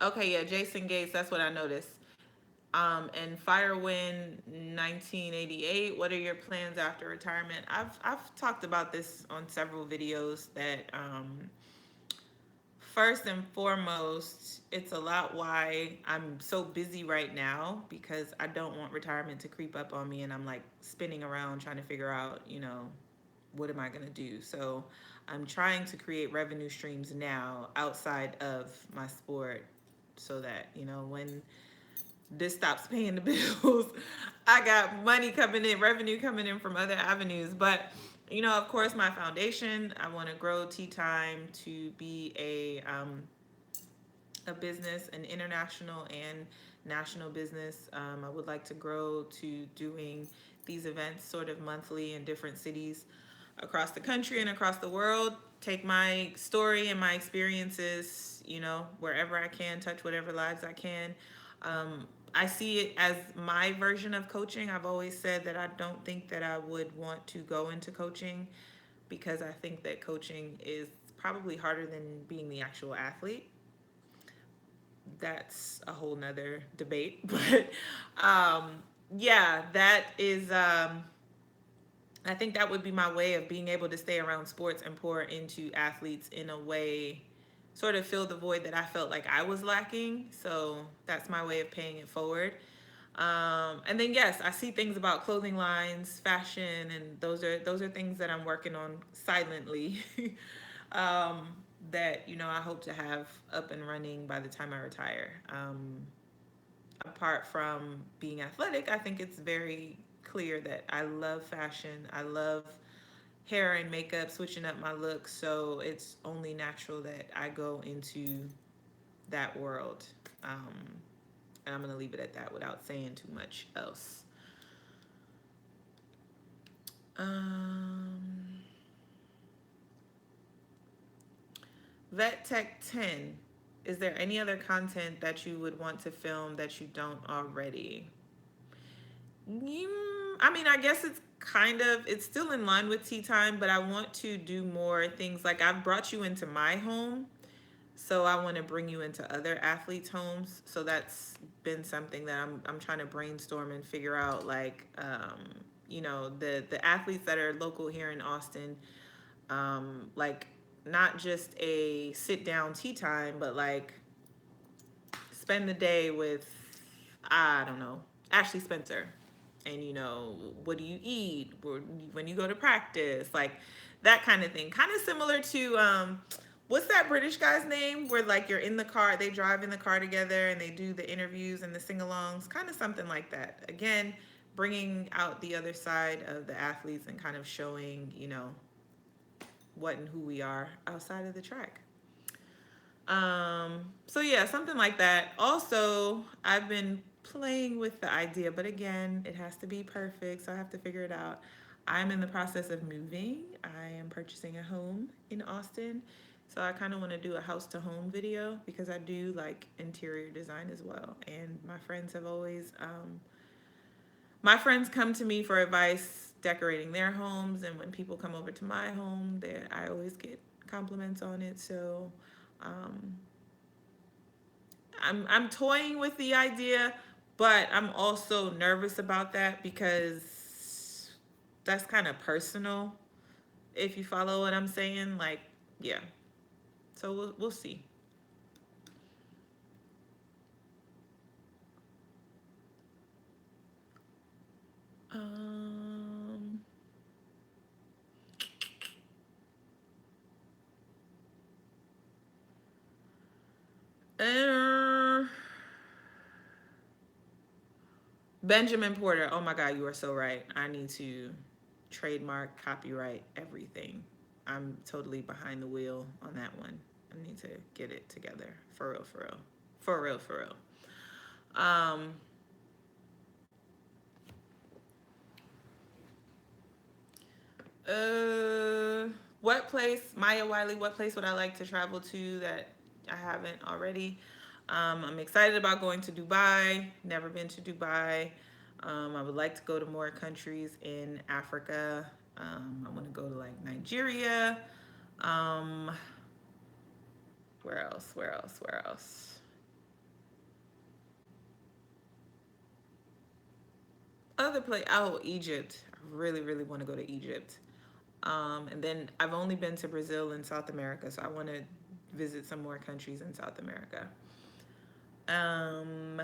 Okay, yeah, Jason Gates, that's what I noticed. And Firewind 1988, what are your plans after retirement? I've talked about this on several videos that first and foremost, it's a lot why I'm so busy right now, because I don't want retirement to creep up on me and I'm like spinning around trying to figure out, what am I going to do? So I'm trying to create revenue streams now outside of my sport so that, when this stops paying the bills, I got money coming in, revenue coming in from other avenues. But of course, my foundation, I want to grow Tea Time to be a business, an international and national business. I would like to grow to doing these events sort of monthly in different cities across the country and across the world. Take my story and my experiences, wherever I can, touch whatever lives I can. I see it as my version of coaching. I've always said that I don't think that I would want to go into coaching, because I think that coaching is probably harder than being the actual athlete. That's a whole nother debate. But yeah, that is, I think that would be my way of being able to stay around sports and pour into athletes in a way, sort of fill the void that I felt like I was lacking. So that's my way of paying it forward. And then yes, I see things about clothing lines, fashion, and those are things that I'm working on silently. um, that I hope to have up and running by the time I retire. Apart from being athletic, I think it's very clear that I love fashion. I love hair and makeup, switching up my look. So it's only natural that I go into that world. And I'm going to leave it at that without saying too much else. Vet Tech 10. Is there any other content that you would want to film that you don't already? I mean, I guess it's still in line with Tea Time, but I want to do more things. Like, I've brought you into my home, so I want to bring you into other athletes' homes. So that's been something that I'm trying to brainstorm and figure out, like, the athletes that are local here in Austin, like, not just a sit down tea time, but like spend the day with, I don't know, Ashley Spencer. and what do you eat when you go to practice, like that kind of thing, kind of similar to what's that British guy's name where like you're in the car, they drive in the car together and they do the interviews and the sing-alongs, kind of something like that. Again, bringing out the other side of the athletes and kind of showing what and who we are outside of the track. So yeah, something like that. Also, I've been playing with the idea, but again, it has to be perfect, so I have to figure it out. I'm in the process of moving. I am purchasing a home in Austin. So I kind of want to do a house to home video because I do like interior design as well. And my friends come to me for advice decorating their homes. And when people come over to my home, I always get compliments on it. So um, I'm toying with the idea, but I'm also nervous about that because that's kind of personal. If you follow what I'm saying, like, yeah. So we'll see. Um, uh, Benjamin Porter. Oh my God, you are so right. I need to trademark, copyright everything. I'm totally behind the wheel on that one. I need to get it together. For real, for real. For real, for real. Um, Uh, what place, Maya Wiley? What place would I like to travel to that I haven't already? I'm excited about going to Dubai. Never been to Dubai. I would like to go to more countries in Africa. I want to go to like Nigeria. Um, where else? Where else? Where else? Other place. Oh, Egypt. I really, really want to go to Egypt. And then I've only been to Brazil and South America, so I want to visit some more countries in South America. Um,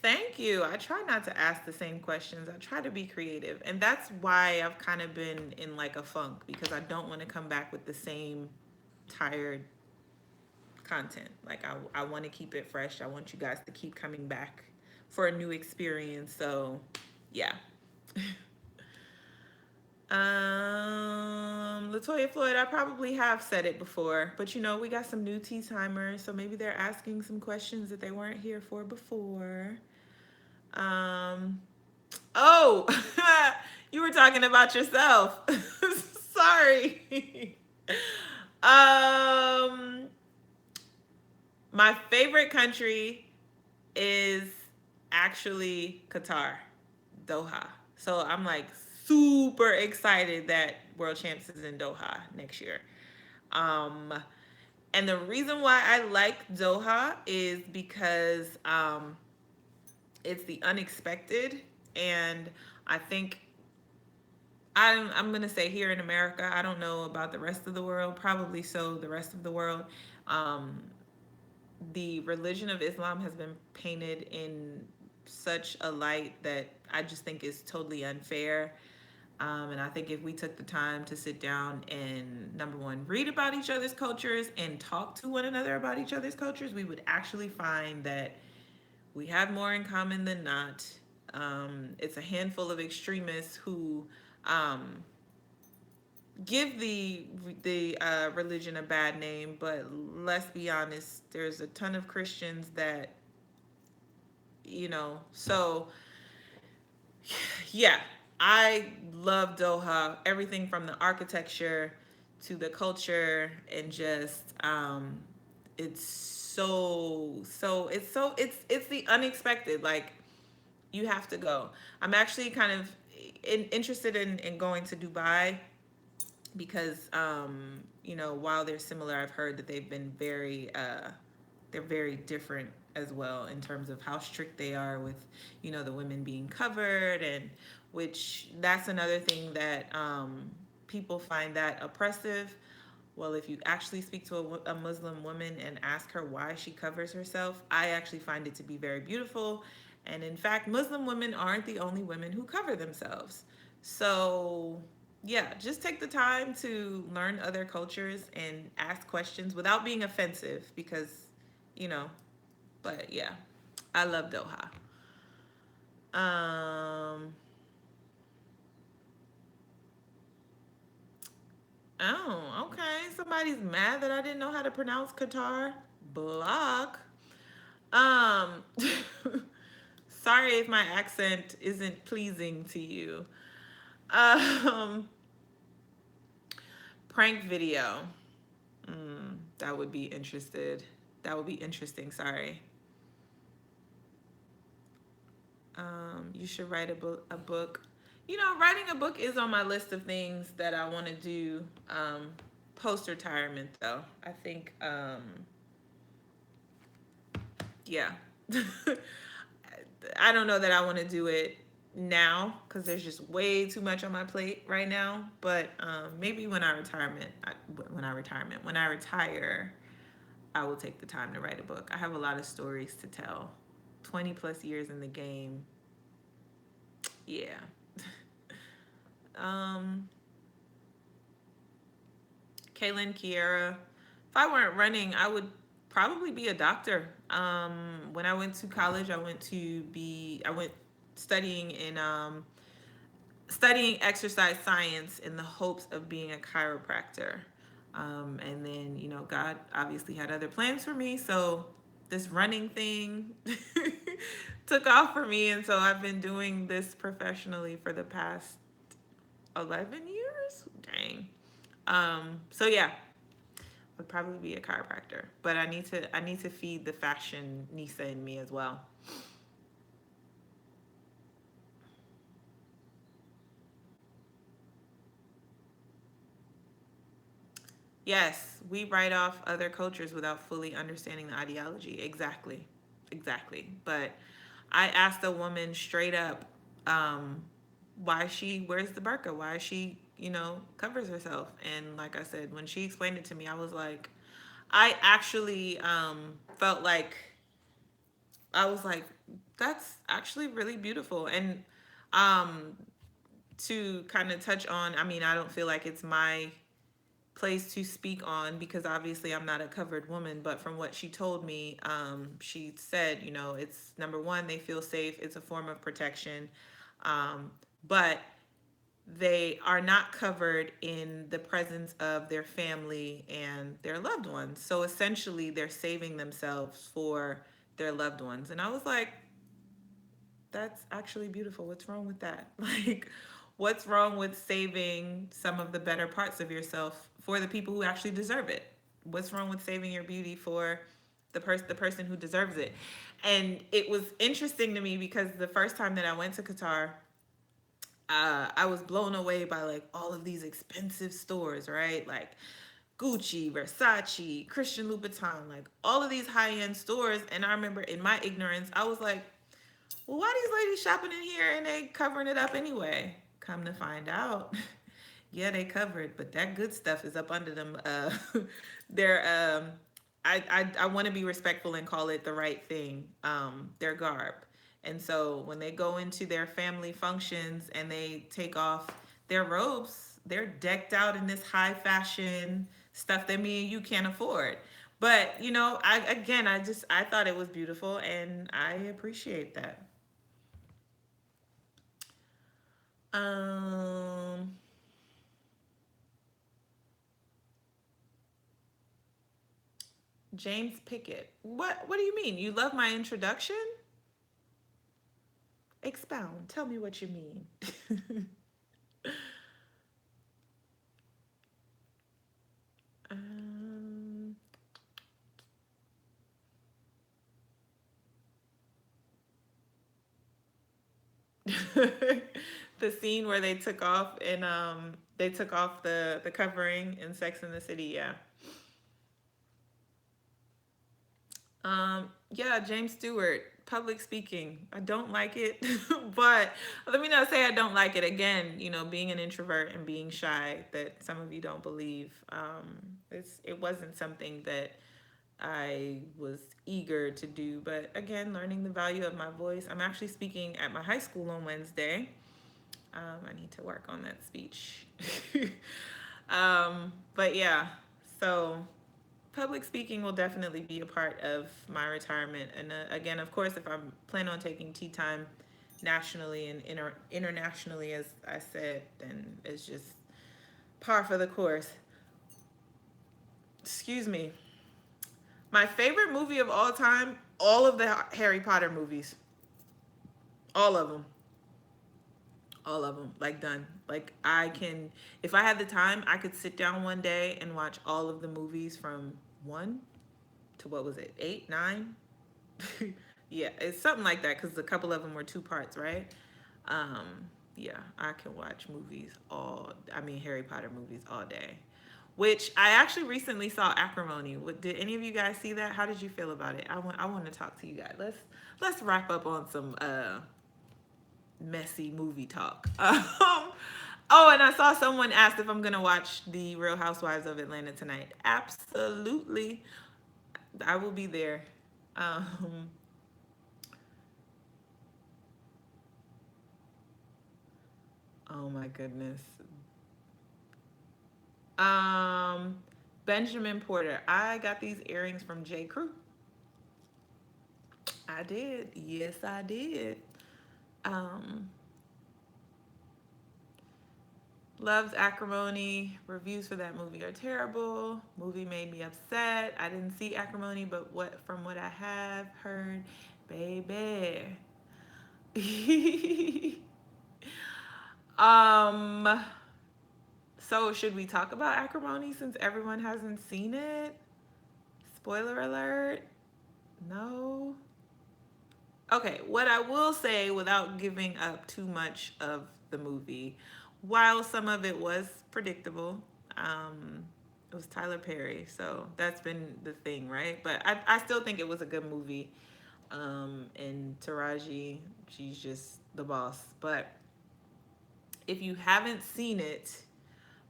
Thank you. I try not to ask the same questions. I try to be creative, and that's why I've kind of been in like a funk because I don't want to come back with the same tired content. Like I want to keep it fresh. I want you guys to keep coming back for a new experience. So, yeah. Latoya Floyd, I probably have said it before, but we got some new tea timers, so maybe they're asking some questions that they weren't here for before. Um, oh, you were talking about yourself. Sorry. um, my favorite country is actually Qatar, Doha. So I'm like super excited that World Champs is in Doha next year. Um, and the reason why I like Doha is because it's the unexpected. And I think I'm gonna say here in America, I don't know about the rest of the world, probably so the rest of the world. Um, the religion of Islam has been painted in such a light that I just think is totally unfair. And I think if we took the time to sit down and, number one, read about each other's cultures and talk to one another about each other's cultures, we would actually find that we have more in common than not. It's a handful of extremists who um, give the religion a bad name, but let's be honest, there's a ton of Christians that so yeah, I love Doha. Everything from the architecture to the culture and just it's it's the unexpected. Like you have to go. I'm actually kind of interested in going to Dubai because while they're similar, I've heard that they're very different as well in terms of how strict they are with the women being covered, and which that's another thing that people find that oppressive. Well, if you actually speak to a Muslim woman and ask her why she covers herself, I actually find it to be very beautiful. And in fact, Muslim women aren't the only women who cover themselves. So, yeah, just take the time to learn other cultures and ask questions without being offensive because, you know, but yeah, I love Doha. Um, oh, okay. Somebody's mad that I didn't know how to pronounce Qatar. Block. Um, sorry if my accent isn't pleasing to you. Um, prank video. That would be interested. That would be interesting. Sorry. You should write a book. You know, writing a book is on my list of things that I want to do post retirement, though. I think, yeah. I don't know that I want to do it now because there's just way too much on my plate right now. But maybe when I retire, I will take the time to write a book. I have a lot of stories to tell. 20 plus years in the game. Yeah. um, Kaylin, Kiera, if I weren't running, I would probably be a doctor. When I went to college, I went studying in studying exercise science in the hopes of being a chiropractor. And then, you know, God obviously had other plans for me. So this running thing took off for me. And so I've been doing this professionally for the past 11 years. Dang. So yeah, would probably be a chiropractor. But I need to feed the fashion Nisa in me as well. Yes, we write off other cultures without fully understanding the ideology. Exactly. Exactly. But I asked a woman straight up why she wears the burqa, why she, you know, covers herself. And like I said, when she explained it to me, I was like, I actually felt like, I was like, that's actually really beautiful. And um, to kind of touch on, I mean, I don't feel like it's my place to speak on because obviously I'm not a covered woman, but from what she told me, she said, you know, it's number one, they feel safe, it's a form of protection, um, but they are not covered in the presence of their family and their loved ones. So essentially, they're saving themselves for their loved ones. And I was like, that's actually beautiful. What's wrong with that? Like, what's wrong with saving some of the better parts of yourself for the people who actually deserve it? What's wrong with saving your beauty for the person who deserves it? And it was interesting to me because the first time that I went to Qatar, I was blown away by like all of these expensive stores, right? Like Gucci, Versace, Christian Louboutin, like all of these high end stores. And I remember in my ignorance, I was like, well, why these ladies shopping in here and they covering it up anyway? Come to find out, yeah, they covered, but that good stuff is up under them. They're I want to be respectful and call it the right thing. Their garb, and so when they go into their family functions and they take off their robes, they're decked out in this high fashion stuff that me and you can't afford. But you know, I thought it was beautiful, and I appreciate that. Um, James Pickett. What do you mean? You love my introduction? Expound. Tell me what you mean. um, the scene where they took off the covering in Sex in the City, yeah. Yeah, James Stewart. public speaking. I don't like it, but let me not say I don't like it. Again, you know, being an introvert and being shy, that some of you don't believe, it wasn't something that I was eager to do. But again, learning the value of my voice. I'm actually speaking at my high school on Wednesday. I need to work on that speech. But yeah, so public speaking will definitely be a part of my retirement. And again, of course, if I'm planning on taking tea time nationally and internationally, as I said, then it's just par for the course. Excuse me. My favorite movie of all time, all of the Harry Potter movies. All of them. All of them. Like, done. Like, I can, if I had the time, I could sit down one day and watch all of the movies from one to, what was it, eight, nine? Yeah, it's something like that because a couple of them were two parts, right? Um, yeah, I can watch movies Harry Potter movies all day. Which I actually recently saw Acrimony. Did any of you guys see that? How did you feel about it? I want to talk to you guys. Let's wrap up on some messy movie talk. Oh, and I saw someone asked if I'm gonna watch the Real Housewives of Atlanta tonight. Absolutely, I will be there. Um, oh my goodness. Um, Benjamin Porter. I got these earrings from J. Crew. I did. Yes, I did. Um, Loves Acrimony. Reviews for that movie are terrible. Movie made me upset. I didn't see Acrimony, but from what I have heard, baby. um. So should we talk about Acrimony since everyone hasn't seen it? Spoiler alert. No. Okay, what I will say without giving up too much of the movie, while some of it was predictable, it was Tyler Perry, so that's been the thing, right? But I still think it was a good movie. And Taraji, she's just the boss. But if you haven't seen it,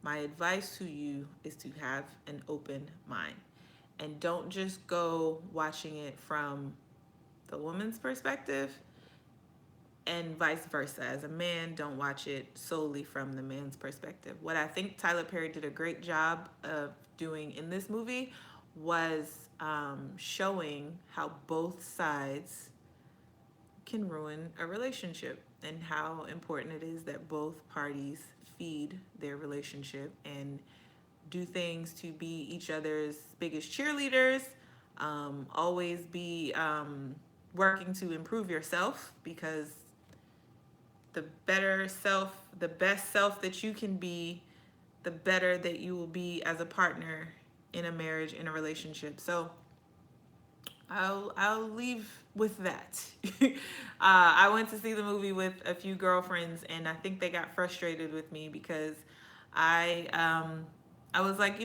my advice to you is to have an open mind and don't just go watching it from the woman's perspective, and vice versa. As a man, don't watch it solely from the man's perspective. What I think Tyler Perry did a great job of doing in this movie was showing how both sides can ruin a relationship and how important it is that both parties feed their relationship and do things to be each other's biggest cheerleaders. Always be working to improve yourself, because the better self, the best self that you can be, the better that you will be as a partner in a marriage, in a relationship. So I'll leave with that. I went to see the movie with a few girlfriends, and I think they got frustrated with me because I was like,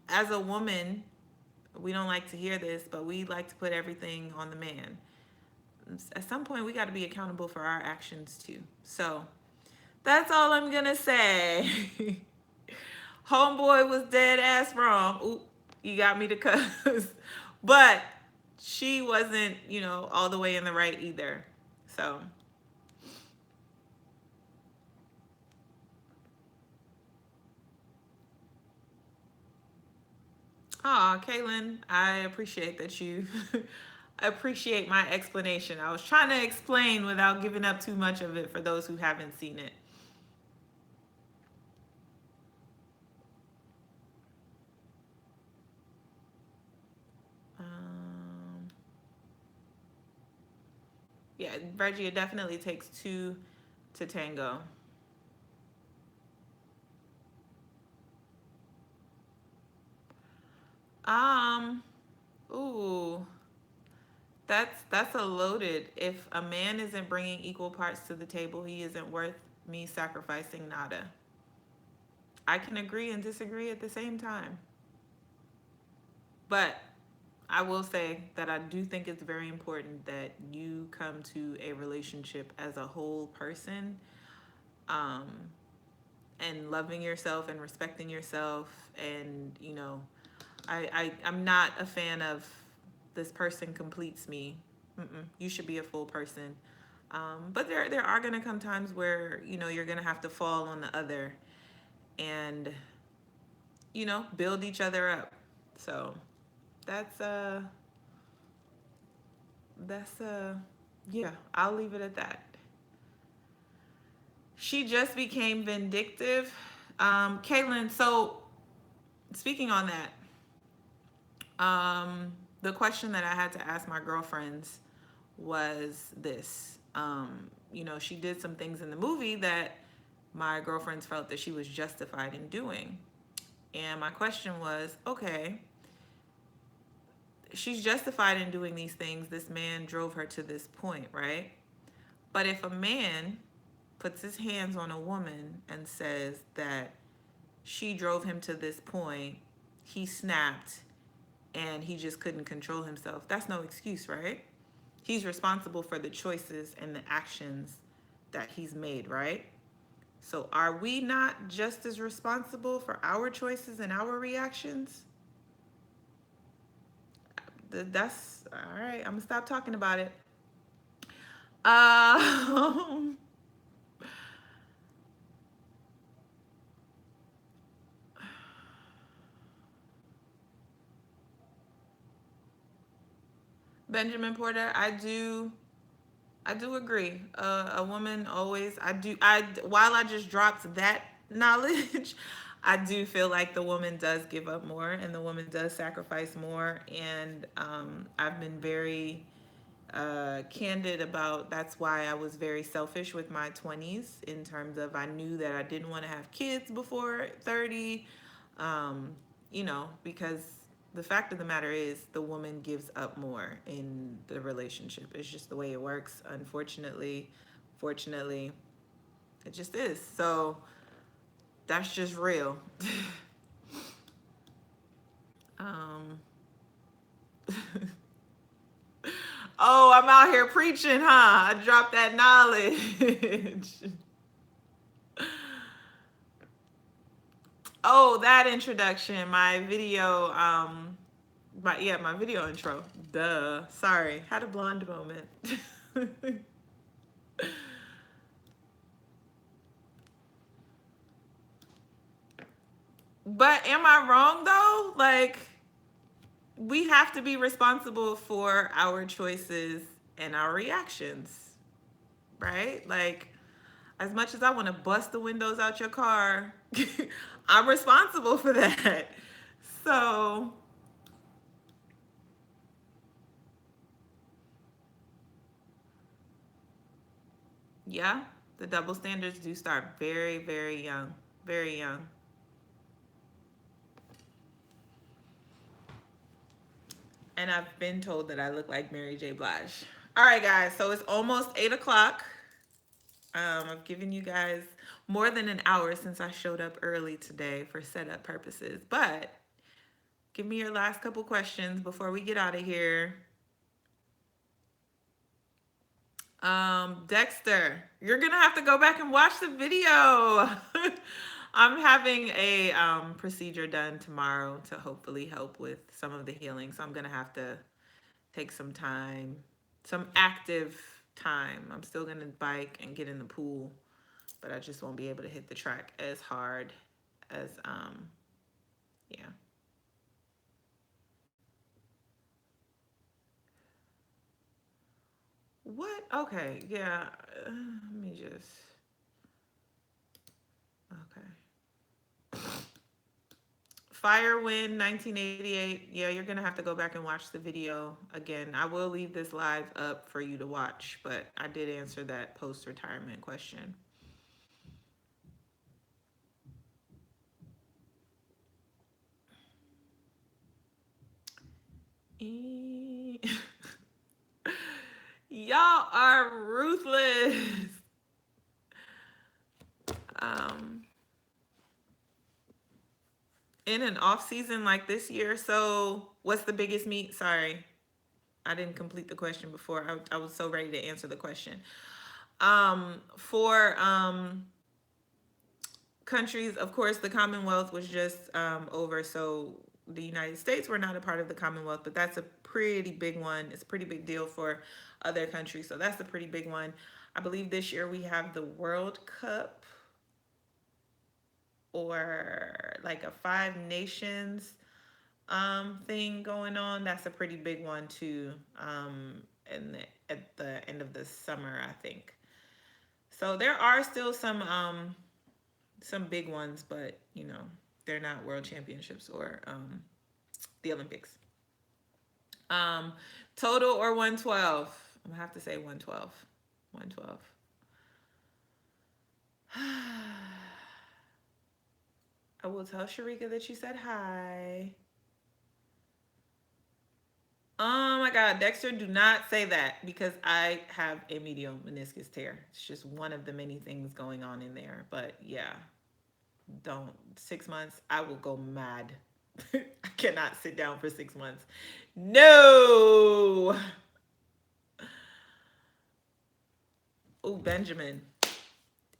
as a woman, we don't like to hear this, but we like to put everything on the man. At some point, we got to be accountable for our actions too. So that's all I'm gonna say. Homeboy was dead ass wrong. Oop, you got me to cuss. But she wasn't, all the way in the right either. So, Kaylin, I appreciate that you appreciate my explanation. I was trying to explain without giving up too much of it for those who haven't seen it. Um, yeah, Reggie, it definitely takes two to tango. Um, ooh, that's a loaded. If a man isn't bringing equal parts to the table, he isn't worth me sacrificing nada. I can agree and disagree at the same time. But I will say that I do think it's very important that you come to a relationship as a whole person, um, and loving yourself and respecting yourself. And, I'm not a fan of this person completes me. Mm-mm, you should be a full person. But there are going to come times where, you're going to have to fall on the other and, build each other up. So that's, that's, yeah, I'll leave it at that. She just became vindictive. Caitlin, so speaking on that, the question that I had to ask my girlfriends was this. She did some things in the movie that my girlfriends felt that she was justified in doing. And my question was, okay, she's justified in doing these things. This man drove her to this point, right? But if a man puts his hands on a woman and says that she drove him to this point, he snapped and he just couldn't control himself, that's no excuse, right? He's responsible for the choices and the actions that he's made, right? So are we not just as responsible for our choices and our reactions? That's all right. I'm gonna stop talking about it. Um, Benjamin Porter, I do agree. A woman always, while I just dropped that knowledge, I do feel like the woman does give up more and the woman does sacrifice more. And I've been very candid about that's why I was very selfish with my 20s in terms of I knew that I didn't want to have kids before 30, because the fact of the matter is the woman gives up more in the relationship. It's just the way it works, unfortunately. Fortunately, it just is. So that's just real. um, oh, I'm out here preaching, huh? I dropped that knowledge. Oh, that introduction, my video, my video intro. Duh. Sorry. Had a blonde moment. But am I wrong though? Like, we have to be responsible for our choices and our reactions, right? Like, as much as I want to bust the windows out your car, I'm responsible for that. So, yeah, the double standards do start very, very young. Very young. And I've been told that I look like Mary J. Blige. All right, guys. So it's almost 8 o'clock. I've given you guys more than an hour since I showed up early today for setup purposes. But give me your last couple questions before we get out of here. Dexter, you're gonna have to go back and watch the video. I'm having a procedure done tomorrow to hopefully help with some of the healing. So I'm gonna have to take some time, some active time. I'm still gonna bike and get in the pool, but I just won't be able to hit the track as hard as yeah. What? Okay, yeah. Let me just. Okay. Firewind 1988. Yeah, you're gonna have to go back and watch the video again. I will leave this live up for you to watch, but I did answer that post-retirement question. Y'all are ruthless. Um, In an off season like this year. So, what's the biggest meet? Sorry, I didn't complete the question before. I was so ready to answer the question. For countries, of course, the Commonwealth was just over. So the United States were not a part of the Commonwealth, but that's a pretty big one. It's a pretty big deal for other countries. So that's a pretty big one. I believe this year we have the World Cup or like a Five Nations thing going on. That's a pretty big one too. At the end of the summer, I think. So there are still some big ones, but they're not world championships or the Olympics. Um, Total or 112? I'm gonna have to say 112. 112. I will tell Sharika that you said hi. Oh my God, Dexter, do not say that because I have a medial meniscus tear. It's just one of the many things going on in there. But yeah, don't. 6 months, I will go mad. I cannot sit down for 6 months. No. Oh, Benjamin.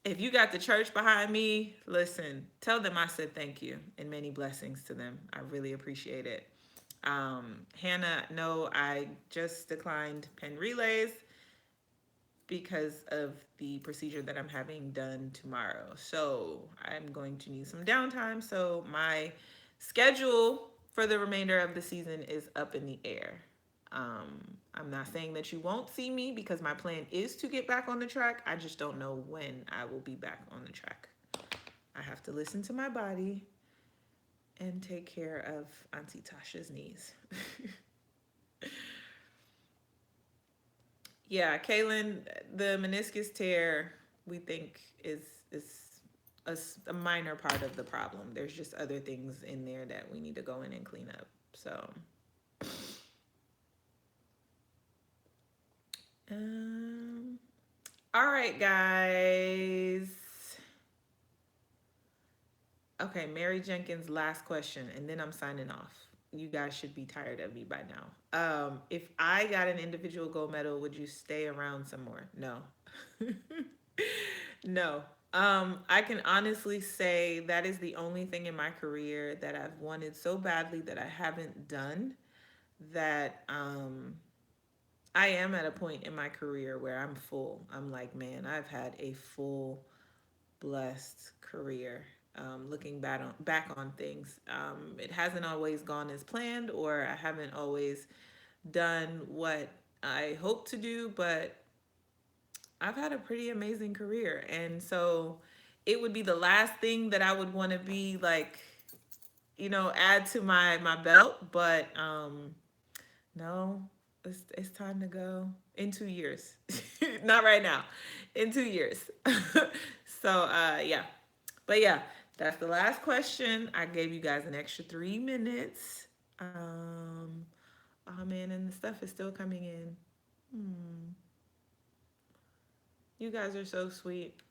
If you got the church behind me, listen, tell them I said thank you and many blessings to them. I really appreciate it. Hannah, no, I just declined pen relays because of the procedure that I'm having done tomorrow. So I'm going to need some downtime. So my schedule for the remainder of the season is up in the air. I'm not saying that you won't see me because my plan is to get back on the track. I just don't know when I will be back on the track. I have to listen to my body and take care of Auntie Tasha's knees. Yeah, Kaylin, the meniscus tear we think is a minor part of the problem. There's just other things in there that we need to go in and clean up. So, um, all right, guys. Okay, Mary Jenkins, last question, and then I'm signing off. You guys should be tired of me by now. If I got an individual gold medal, would you stay around some more? No. No. I can honestly say that is the only thing in my career that I've wanted so badly that I haven't done. That I am at a point in my career where I'm full. I'm like, man, I've had a full, blessed career. Looking back on things, it hasn't always gone as planned, or I haven't always done what I hope to do, but I've had a pretty amazing career. And so it would be the last thing that I would want to be like, add to my belt. But no, it's time to go in 2 years. Not right now, in 2 years. So yeah. But yeah, that's the last question. I gave you guys an extra 3 minutes. Oh man, and the stuff is still coming in. Hmm. You guys are so sweet.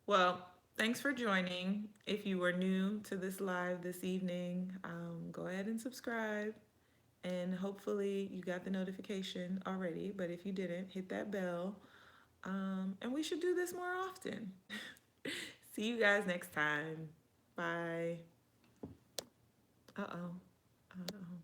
Well, thanks for joining. If you were new to this live this evening, go ahead and subscribe. And hopefully you got the notification already. But if you didn't, hit that bell. And we should do this more often. See you guys next time. Bye. Uh oh. Uh oh.